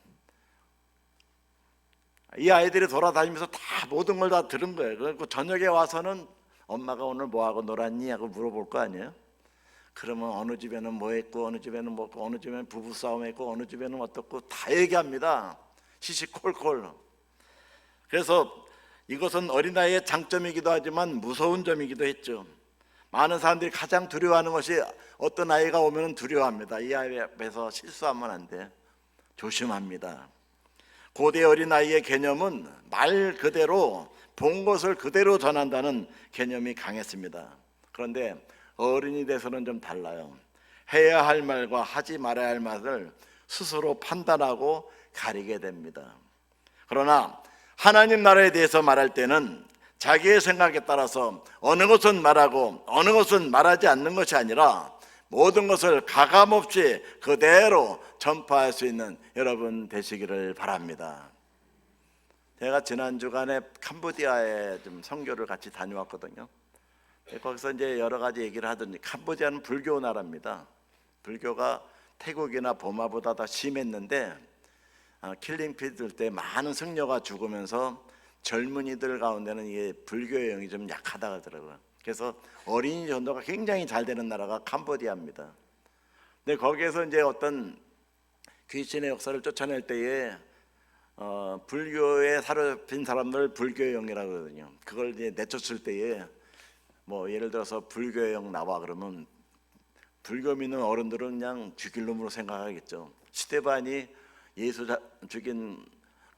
이 아이들이 돌아다니면서 다 모든 걸 다 들은 거예요. 그리고 저녁에 와서는 엄마가 오늘 뭐하고 놀았니? 하고 물어볼 거 아니에요. 그러면 어느 집에는 뭐 했고, 어느 집에는 뭐 했고, 어느 집에는 부부싸움 했고, 어느 집에는 어떻고 다 얘기합니다. 시시콜콜. 그래서 이것은 어린아이의 장점이기도 하지만 무서운 점이기도 했죠. 많은 사람들이 가장 두려워하는 것이, 어떤 아이가 오면 두려워합니다. 이 아이 앞에서 실수하면 안 돼. 조심합니다. 고대 어린아이의 개념은 말 그대로 본 것을 그대로 전한다는 개념이 강했습니다. 그런데 어른이 돼서는 좀 달라요. 해야 할 말과 하지 말아야 할 말을 스스로 판단하고 가리게 됩니다. 그러나 하나님 나라에 대해서 말할 때는 자기의 생각에 따라서 어느 것은 말하고 어느 것은 말하지 않는 것이 아니라 모든 것을 가감없이 그대로 전파할 수 있는 여러분 되시기를 바랍니다. 제가 지난 주간에 캄보디아에 좀 선교를 같이 다녀왔거든요. 거기서 이제 여러 가지 얘기를 하더니, 캄보디아는 불교 나라입니다. 불교가 태국이나 버마보다 더 심했는데 킬링피드 때 많은 승려가 죽으면서 젊은이들 가운데는 이게 불교의 영이 좀 약하다 하더라고요. 그래서 어린이 전도가 굉장히 잘 되는 나라가 캄보디아입니다. 근데 거기에서 이제 어떤 귀신의 역사를 쫓아낼 때에 불교에 사로잡힌 사람들 불교의 영이라고 하거든요. 그걸 이제 내쫓을 때에 뭐 예를 들어서 불교의 영 나와 그러면 불교 믿는 어른들은 그냥 죽일 놈으로 생각하겠죠. 스데반이 예수 죽인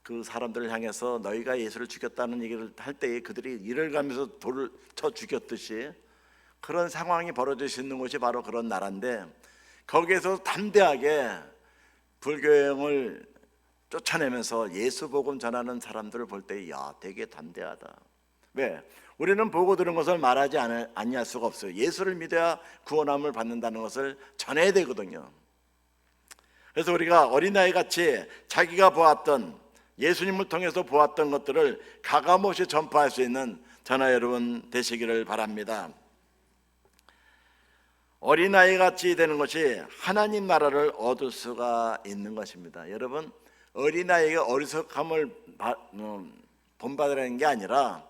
그 사람들을 향해서 너희가 예수를 죽였다는 얘기를 할 때에 그들이 이를 가면서 돌을 쳐 죽였듯이 그런 상황이 벌어질 수 있는 곳이 바로 그런 나라인데, 거기에서 담대하게 불교의 영을 쫓아내면서 예수 복음 전하는 사람들을 볼 때, 야, 되게 담대하다. 왜? 우리는 보고 들은 것을 말하지 아니할 수가 없어요. 예수를 믿어야 구원함을 받는다는 것을 전해야 되거든요. 그래서 우리가 어린아이 같이 자기가 보았던, 예수님을 통해서 보았던 것들을 가감없이 전파할 수 있는 저나 여러분 되시기를 바랍니다. 어린아이 같이 되는 것이 하나님 나라를 얻을 수가 있는 것입니다. 여러분, 어린아이에게 어리석함을 본받으라는 게 아니라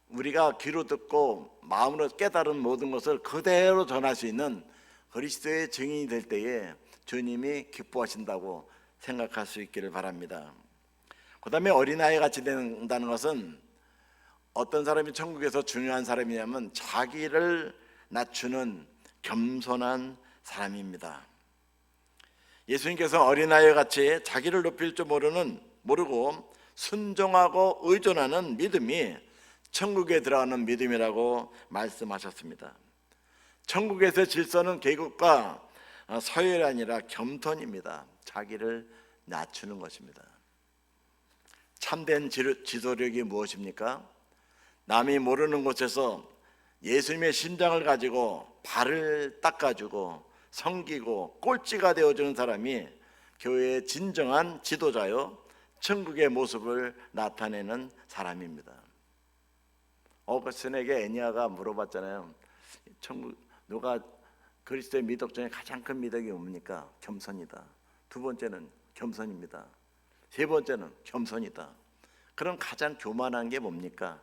우리가 귀로 듣고 마음으로 깨달은 모든 것을 그대로 전할 수 있는 그리스도의 증인이 될 때에 주님이 기뻐하신다고 생각할 수 있기를 바랍니다. 그 다음에 어린아이 같이 된다는 것은 어떤 사람이 천국에서 중요한 사람이냐면 자기를 낮추는 겸손한 사람입니다. 예수님께서 어린아이 같이 자기를 높일 줄 모르고 순종하고 의존하는 믿음이 천국에 들어가는 믿음이라고 말씀하셨습니다. 천국에서의 질서는 계급과 서열이 아니라 겸손입니다. 자기를 낮추는 것입니다. 참된 지도력이 무엇입니까? 남이 모르는 곳에서 예수님의 심장을 가지고 발을 닦아주고 섬기고 꼴찌가 되어주는 사람이 교회의 진정한 지도자요, 천국의 모습을 나타내는 사람입니다. 어거스틴에게 애니아가 물어봤잖아요. 천국 누가 그리스도의 미덕 중에 가장 큰 미덕이 뭡니까? 겸손이다. 두 번째는 겸손입니다. 세 번째는 겸손이다. 그럼 가장 교만한 게 뭡니까?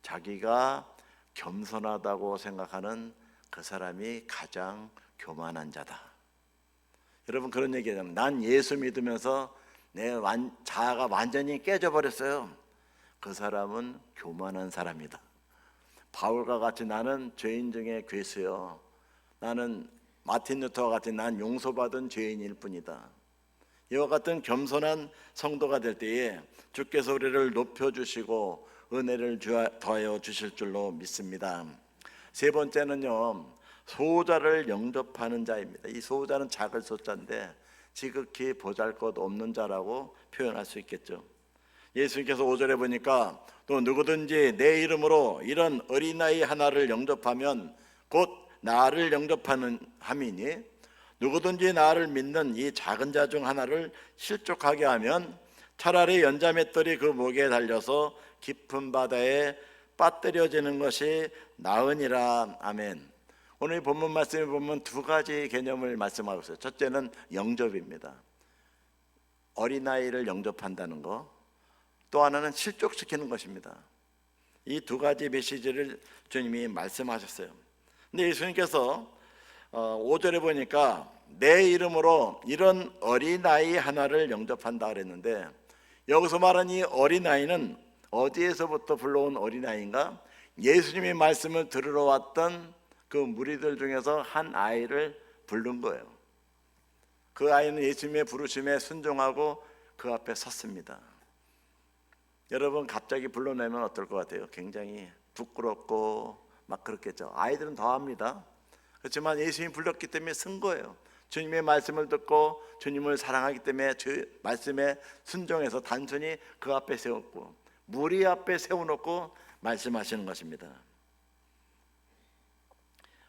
자기가 겸손하다고 생각하는 그 사람이 가장 교만한 자다. 여러분 그런 얘기하면 난 예수 믿으면서 내 자아가 완전히 깨져버렸어요. 그 사람은 교만한 사람이다. 바울과 같이 나는 죄인 중에 괴수요. 나는 마틴 루터와 같이 난 용서받은 죄인일 뿐이다. 이와 같은 겸손한 성도가 될 때에 주께서 우리를 높여주시고 은혜를 더하여 주실 줄로 믿습니다. 세 번째는요, 소자를 영접하는 자입니다. 이 소자는 작을 소자인데 지극히 보잘것없는 자라고 표현할 수 있겠죠. 예수님께서 5절에 보니까 또 누구든지 내 이름으로 이런 어린아이 하나를 영접하면 곧 나를 영접하는 함이니 누구든지 나를 믿는 이 작은 자 중 하나를 실족하게 하면 차라리 연자맷돌이 그 목에 달려서 깊은 바다에 빠뜨려지는 것이 나으니라. 아멘. 오늘 본문 말씀에 보면 두 가지 개념을 말씀하고 있어요. 첫째는 영접입니다. 어린아이를 영접한다는 거. 또 하나는 실족시키는 것입니다. 이 두 가지 메시지를 주님이 말씀하셨어요. 근데 예수님께서 5절에 보니까 내 이름으로 이런 어린아이 하나를 영접한다 그랬는데 여기서 말하는 이 어린아이는 어디에서부터 불러온 어린아이인가? 예수님이 말씀을 들으러 왔던 그 무리들 중에서 한 아이를 부른 거예요. 그 아이는 예수님의 부르심에 순종하고 그 앞에 섰습니다. 여러분 갑자기 불러내면 어떨 것 같아요? 굉장히 부끄럽고 막 그렇겠죠. 아이들은 더 합니다. 그렇지만 예수님이 불렀기 때문에 쓴 거예요. 주님의 말씀을 듣고 주님을 사랑하기 때문에 주 말씀에 순종해서 단순히 그 앞에 세웠고 무리 앞에 세워놓고 말씀하시는 것입니다.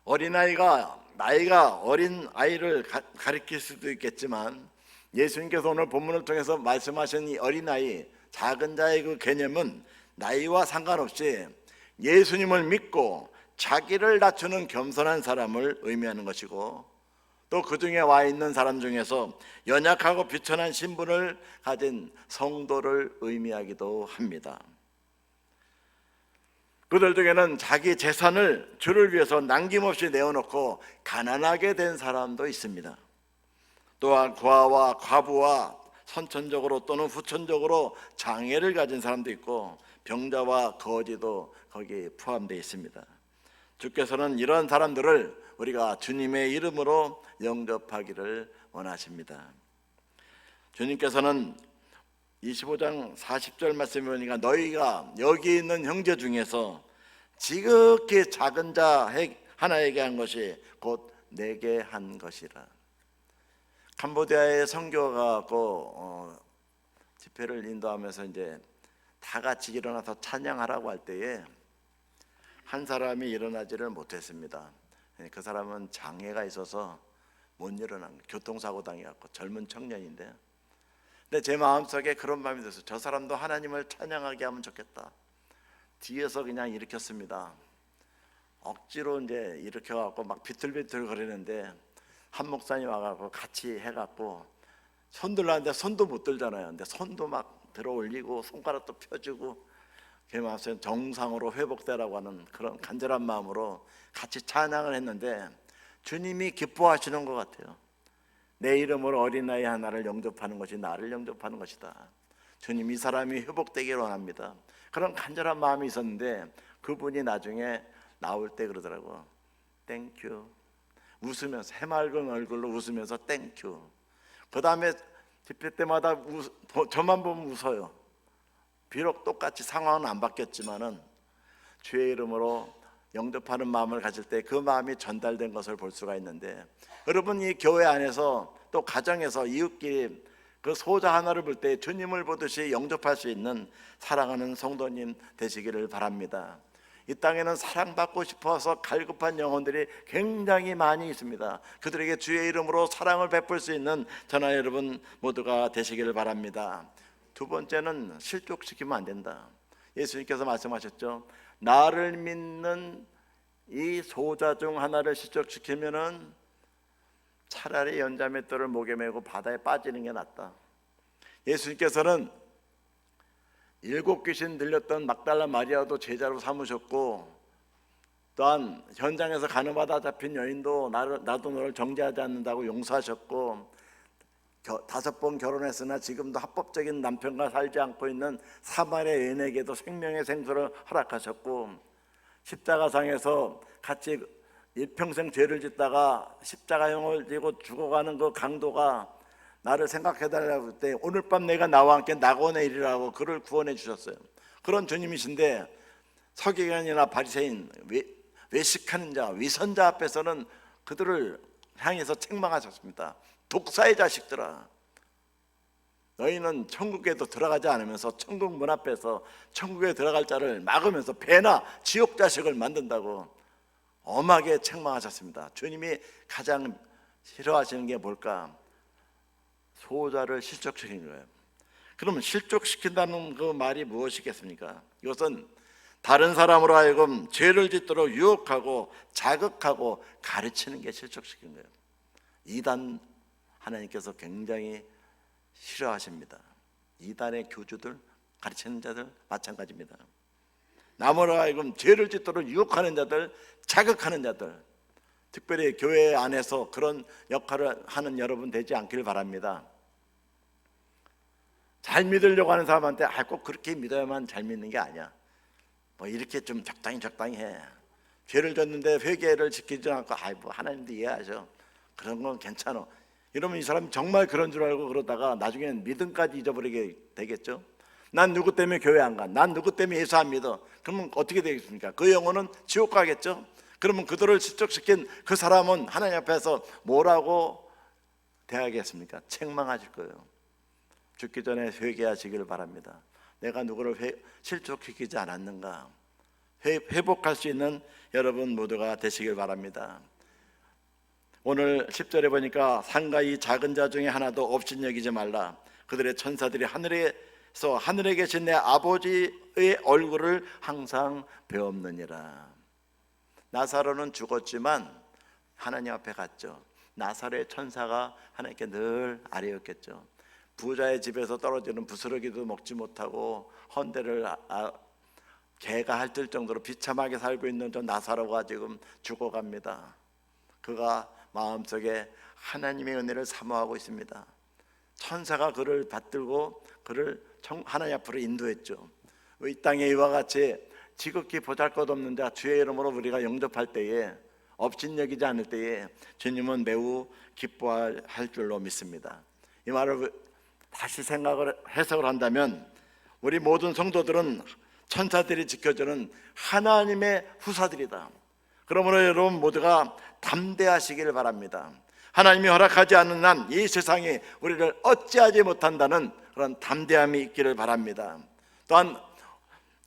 어린아이가 나이가 어린 아이를 가리킬 수도 있겠지만 예수님께서 오늘 본문을 통해서 말씀하신 이 어린아이 작은 자의 그 개념은 나이와 상관없이 예수님을 믿고 자기를 낮추는 겸손한 사람을 의미하는 것이고 또 그 중에 와 있는 사람 중에서 연약하고 비천한 신분을 가진 성도를 의미하기도 합니다. 그들 중에는 자기 재산을 주를 위해서 남김없이 내어놓고 가난하게 된 사람도 있습니다. 또한 고아와 과부와 선천적으로 또는 후천적으로 장애를 가진 사람도 있고 병자와 거지도 거기에 포함되어 있습니다. 주께서는 이런 사람들을 우리가 주님의 이름으로 영접하기를 원하십니다. 주님께서는 25장 40절 말씀에 보니까 너희가 여기 있는 형제 중에서 지극히 작은 자 하나에게 한 것이 곧 내게 한 것이라. 캄보디아에 선교가 갖고 집회를 인도하면서 이제 다 같이 일어나서 찬양하라고 할 때에 한 사람이 일어나지를 못했습니다. 그 사람은 장애가 있어서 못 일어난 교통사고 당해갖고 젊은 청년인데, 근데 제 마음속에 그런 마음이 들었어요. 저 사람도 하나님을 찬양하게 하면 좋겠다. 뒤에서 그냥 일으켰습니다. 억지로 이제 일으켜갖고 막 비틀비틀 거리는데 한 목사님 와갖고 같이 해갖고 손 들라는데 손도 못 들잖아요. 근데 손도 막 들어 올리고 손가락도 펴주고 그 마음속에 정상으로 회복되라고 하는 그런 간절한 마음으로 같이 찬양을 했는데 주님이 기뻐하시는 것 같아요. 내 이름으로 어린아이 하나를 영접하는 것이 나를 영접하는 것이다. 주님 이 사람이 회복되기를 원합니다. 그런 간절한 마음이 있었는데 그분이 나중에 나올 때 그러더라고. 땡큐. 웃으면서 해맑은 얼굴로 웃으면서 땡큐. 그 다음에 집회 때마다 저만 보면 웃어요. 비록 똑같이 상황은 안 바뀌었지만은 주의 이름으로 영접하는 마음을 가질 때 그 마음이 전달된 것을 볼 수가 있는데, 여러분 이 교회 안에서 또 가정에서 이웃끼리 그 소자 하나를 볼 때 주님을 보듯이 영접할 수 있는 사랑하는 성도님 되시기를 바랍니다. 이 땅에는 사랑받고 싶어서 갈급한 영혼들이 굉장히 많이 있습니다. 그들에게 주의 이름으로 사랑을 베풀 수 있는 저나 여러분 모두가 되시기를 바랍니다. 두 번째는 실족시키면 안 된다. 예수님께서 말씀하셨죠. 나를 믿는 이 소자 중 하나를 실족시키면은 차라리 연자맷돌을 목에 메고 바다에 빠지는 게 낫다. 예수님께서는 7 귀신 들렸던 막달라 마리아도 제자로 삼으셨고 또한 현장에서 간음하다 잡힌 여인도 나도 너를 정죄하지 않는다고 용서하셨고, 5번 결혼했으나 지금도 합법적인 남편과 살지 않고 있는 사마리아 여인에게도 생명의 생수를 허락하셨고, 십자가상에서 같이 일평생 죄를 짓다가 십자가형을 지고 죽어가는 그 강도가 나를 생각해달라고 할 때 오늘 밤 내가 나와 함께 낙원에 이르라고 그를 구원해 주셨어요. 그런 주님이신데 서기관이나 바리새인, 외식하는 자, 위선자 앞에서는 그들을 향해서 책망하셨습니다. 독사의 자식들아, 너희는 천국에도 들어가지 않으면서 천국 문 앞에서 천국에 들어갈 자를 막으면서 배나 지옥 자식을 만든다고 엄하게 책망하셨습니다. 주님이 가장 싫어하시는 게 뭘까? 소자를 실족시키는 거예요. 그러면 실족시킨다는 그 말이 무엇이겠습니까? 이것은 다른 사람으로 하여금 죄를 짓도록 유혹하고 자극하고 가르치는 게 실족시키는 거예요. 이단 하나님께서 굉장히 싫어하십니다. 이단의 교주들, 가르치는 자들 마찬가지입니다. 남으로 하여금 죄를 짓도록 유혹하는 자들, 자극하는 자들, 특별히 교회 안에서 그런 역할을 하는 여러분 되지 않길 바랍니다. 잘 믿으려고 하는 사람한테 꼭 그렇게 믿어야만 잘 믿는 게 아니야. 뭐 이렇게 좀 적당히 해. 죄를 졌는데 회개를 지키지 않고 뭐 하나님도 이해하죠. 그런 건 괜찮아. 이러면 이 사람이 정말 그런 줄 알고 그러다가 나중에는 믿음까지 잊어버리게 되겠죠. 난 누구 때문에 교회 안 가? 난 누구 때문에 예수 안 믿어? 그러면 어떻게 되겠습니까? 그 영혼은 지옥 가겠죠. 그러면 그들을 실족시킨 그 사람은 하나님 앞에서 뭐라고 대하겠습니까? 책망하실 거예요. 죽기 전에 회개하시기를 바랍니다. 내가 누구를 실족시키지 않았는가? 회복할 수 있는 여러분 모두가 되시길 바랍니다. 오늘 10절에 보니까 상가 이 작은 자 중에 하나도 업신여기지 말라. 그들의 천사들이 하늘에서 하늘에 계신 내 아버지의 얼굴을 항상 배옵느니라. 나사로는 죽었지만 하나님 앞에 갔죠. 나사로의 천사가 하나님께 늘 아뢰었겠죠. 부자의 집에서 떨어지는 부스러기도 먹지 못하고 헌대를 개가 핥을 정도로 비참하게 살고 있는 저 나사로가 지금 죽어갑니다. 그가 마음속에 하나님의 은혜를 사모하고 있습니다. 천사가 그를 받들고 그를 하나님 앞으로 인도했죠. 이 땅에 이와 같이 지극히 보잘것없는 자 주의 이름으로 우리가 영접할 때에 업신여기지 않을 때에 주님은 매우 기뻐할 줄로 믿습니다. 이 말을 다시 해석을 한다면 우리 모든 성도들은 천사들이 지켜주는 하나님의 후사들이다. 그러므로 여러분 모두가 담대하시기를 바랍니다. 하나님이 허락하지 않는 한 이 세상이 우리를 어찌하지 못한다는 그런 담대함이 있기를 바랍니다. 또한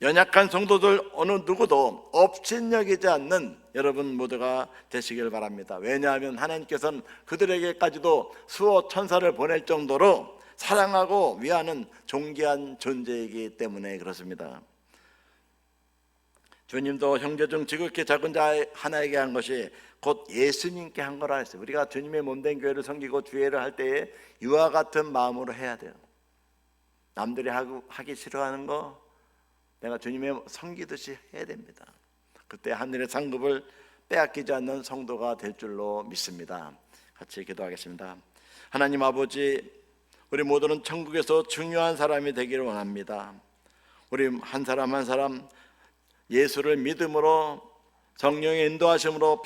연약한 성도들 어느 누구도 업신여기지 않는 여러분 모두가 되시길 바랍니다. 왜냐하면 하나님께서는 그들에게까지도 수호 천사를 보낼 정도로 사랑하고 위하는 존귀한 존재이기 때문에 그렇습니다. 주님도 형제 중 지극히 작은 자 하나에게 한 것이 곧 예수님께 한 거라 했어요. 우리가 주님의 몸된 교회를 섬기고 주회를 할 때에 이와 같은 마음으로 해야 돼요. 남들이 하기 싫어하는 거 내가 주님의 섬기듯이 해야 됩니다. 그때 하늘의 상급을 빼앗기지 않는 성도가 될 줄로 믿습니다. 같이 기도하겠습니다. 하나님 아버지, 우리 모두는 천국에서 중요한 사람이 되기를 원합니다. 우리 한 사람 한 사람 예수를 믿음으로 성령의 인도하심으로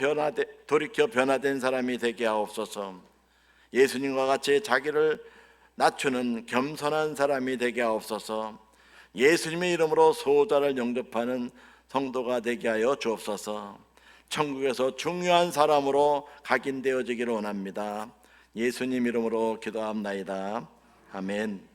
돌이켜 변화된 사람이 되게 하옵소서. 예수님과 같이 자기를 낮추는 겸손한 사람이 되게 하옵소서. 예수님의 이름으로 소자를 영접하는 성도가 되게 하여 주옵소서. 천국에서 중요한 사람으로 각인되어지기를 원합니다. 예수님 이름으로 기도합나이다. 아멘.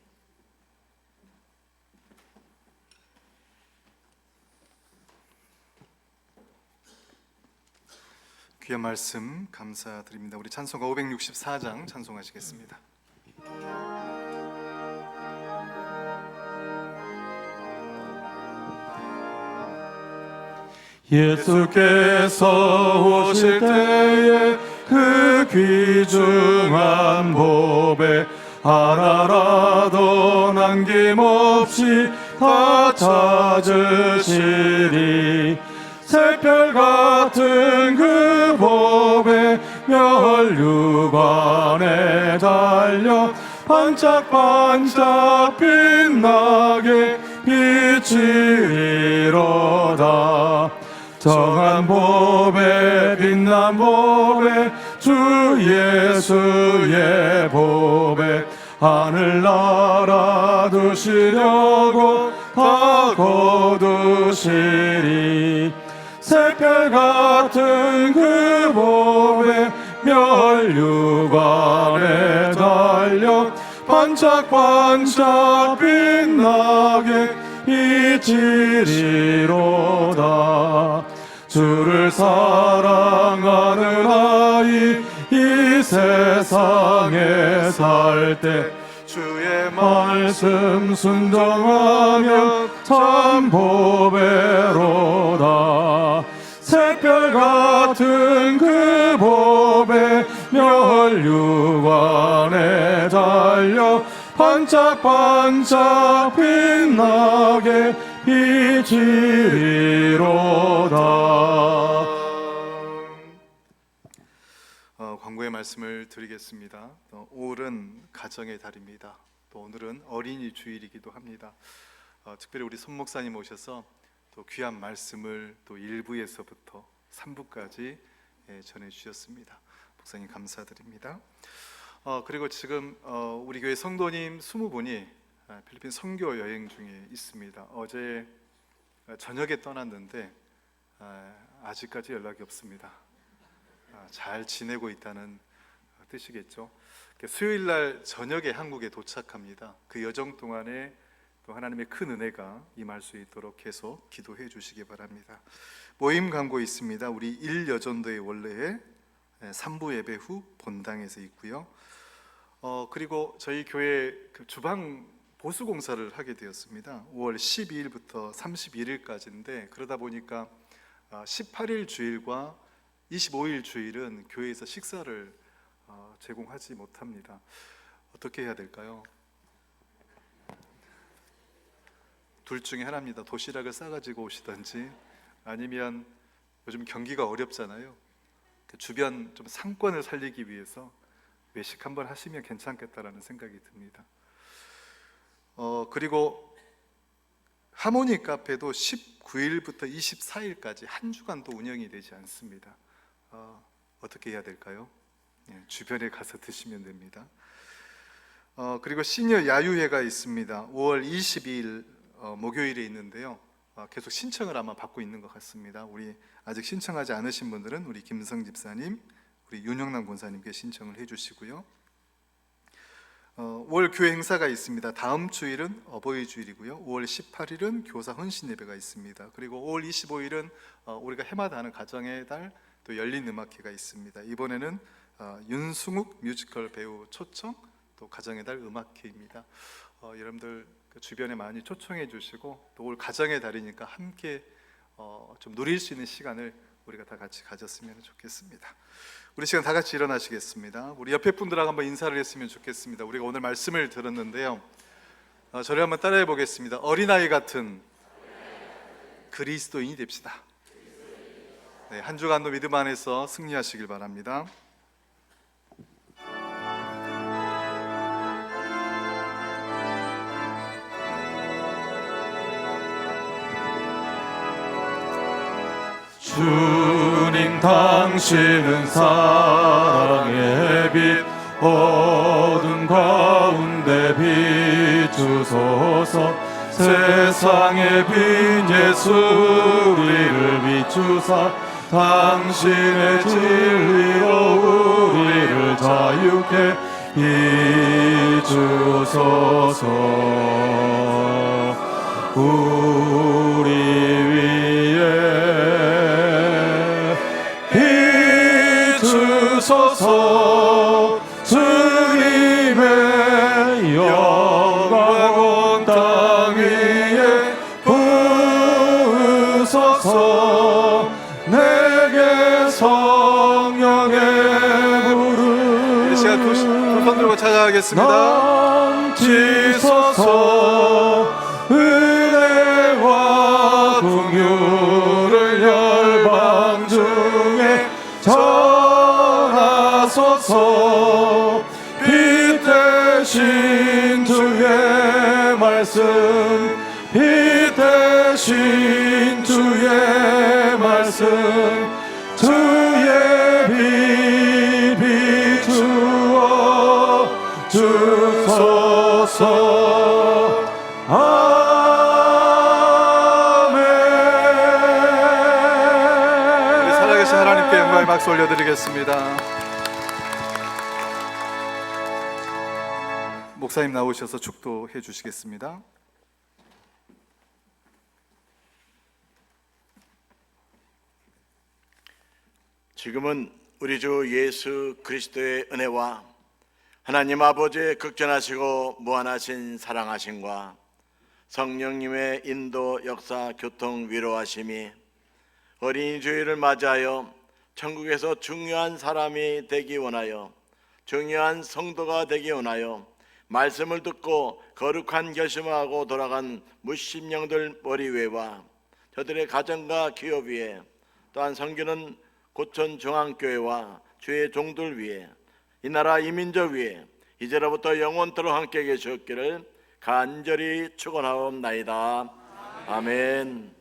귀한 말씀 감사드립니다. 우리 찬송가 564장 찬송하시겠습니다. 예수께서 오실 때에 그 귀중한 보배 하나라도 남김없이 다 찾으시리. 새별과 같은 그 법에 멸류관에 달려 반짝반짝 빛나게 비치리로다. 정한 법에 빛난 법에 주 예수의 법에 하늘나라 두시려고 다 거두시리. 새별 같은 그 법에 멸류관에 달려 반짝반짝 빛나게 비치리로다. 주를 사랑하는 아이 이 세상에 살 때 주의 말씀 순종하며 참 보배로다. 새별 같은 그 법에 멸류관에 달려 반짝반짝 빛나게 비치리로다. 광고의 말씀을 드리겠습니다. 5월은 가정의 달입니다. 또 오늘은 어린이 주일이기도 합니다. 특별히 우리 손 목사님 오셔서 또 귀한 말씀을 또 1부에서부터 3부까지 전해 주셨습니다. 목사님 감사드립니다. 그리고 지금 우리 교회 성도님 20분이 필리핀 선교 여행 중에 있습니다. 어제 저녁에 떠났는데 아직까지 연락이 없습니다. 잘 지내고 있다는 뜻이겠죠. 수요일 날 저녁에 한국에 도착합니다. 그 여정 동안에 또 하나님의 큰 은혜가 임할 수 있도록 계속 기도해 주시기 바랍니다. 모임 광고 있습니다. 우리 1여전도의 원래에 3부 예배 후 본당에서 있고요. 그리고 저희 교회 그 주방 보수 공사를 하게 되었습니다. 5월 12일부터 31일까지인데 그러다 보니까 18일 주일과 25일 주일은 교회에서 식사를 제공하지 못합니다. 어떻게 해야 될까요? 둘 중에 하나입니다. 도시락을 싸가지고 오시든지 아니면 요즘 경기가 어렵잖아요. 주변 좀 상권을 살리기 위해서 외식 한번 하시면 괜찮겠다라는 생각이 듭니다. 그리고 하모니 카페도 19일부터 24일까지 한 주간 또 운영이 되지 않습니다. 어떻게 해야 될까요? 주변에 가서 드시면 됩니다. 그리고 시니어 야유회가 있습니다. 5월 22일 목요일에 있는데요. 계속 신청을 아마 받고 있는 것 같습니다. 우리 아직 신청하지 않으신 분들은 우리 김성 집사님, 우리 윤영남 권사님께 신청을 해주시고요. 5월 교회 행사가 있습니다. 다음 주일은 어버이 주일이고요. 5월 18일은 교사 헌신 예배가 있습니다. 그리고 5월 25일은 우리가 해마다 하는 가정의 달 또 열린 음악회가 있습니다. 이번에는 윤승욱 뮤지컬 배우 초청 또 가정의 달 음악회입니다. 여러분들 주변에 많이 초청해 주시고 또 올 가정의 달이니까 함께 좀 누릴 수 있는 시간을 우리가 다 같이 가졌으면 좋겠습니다. 우리 시간 다 같이 일어나시겠습니다. 우리 옆에 분들하고 한번 인사를 했으면 좋겠습니다. 우리가 오늘 말씀을 들었는데요. 저를 한번 따라해 보겠습니다. 어린아이 같은 그리스도인이 됩시다. 네, 한 주간도 믿음 안에서 승리하시길 바랍니다. 주님 당신은 사랑의 빛 어둠 가운데 비추소서 세상의 빛 예수 우리를 비추사 당신의 진리로 우리를 자유케 비추소서 우리 위에 비추소서 주님의 영광 온 땅 위에 부으소서 내게 성령의 불을 이 시간 두 손 들고 찾아가겠습니다. 넘치소서 은혜와 긍휼을 열방 중 중에 전하소서. 빛 대신 주의 말씀, 빛 대신 주의 말씀, 주의 빛 비추어 주소서. 아멘. 우리 살아계신 하나님께 영광의 박수 올려드리겠습니다. 목사님 나오셔서 축도해 주시겠습니다. 지금은 우리 주 예수 그리스도의 은혜와 하나님 아버지의 극전하시고 무한하신 사랑하심과 성령님의 인도, 역사, 교통, 위로하심이 어린이 주일을 맞이하여 천국에서 중요한 사람이 되기 원하여, 중요한 성도가 되기 원하여 말씀을 듣고 거룩한 결심을 하고 돌아간 무심령들 머리 위에와 저들의 가정과 기업 위에, 또한 섬기는 고천 중앙교회와 주의 종들 위에, 이 나라 이 민족 위에 이제로부터 영원토록 함께 계셨기를 간절히 축원하옵나이다. 아멘.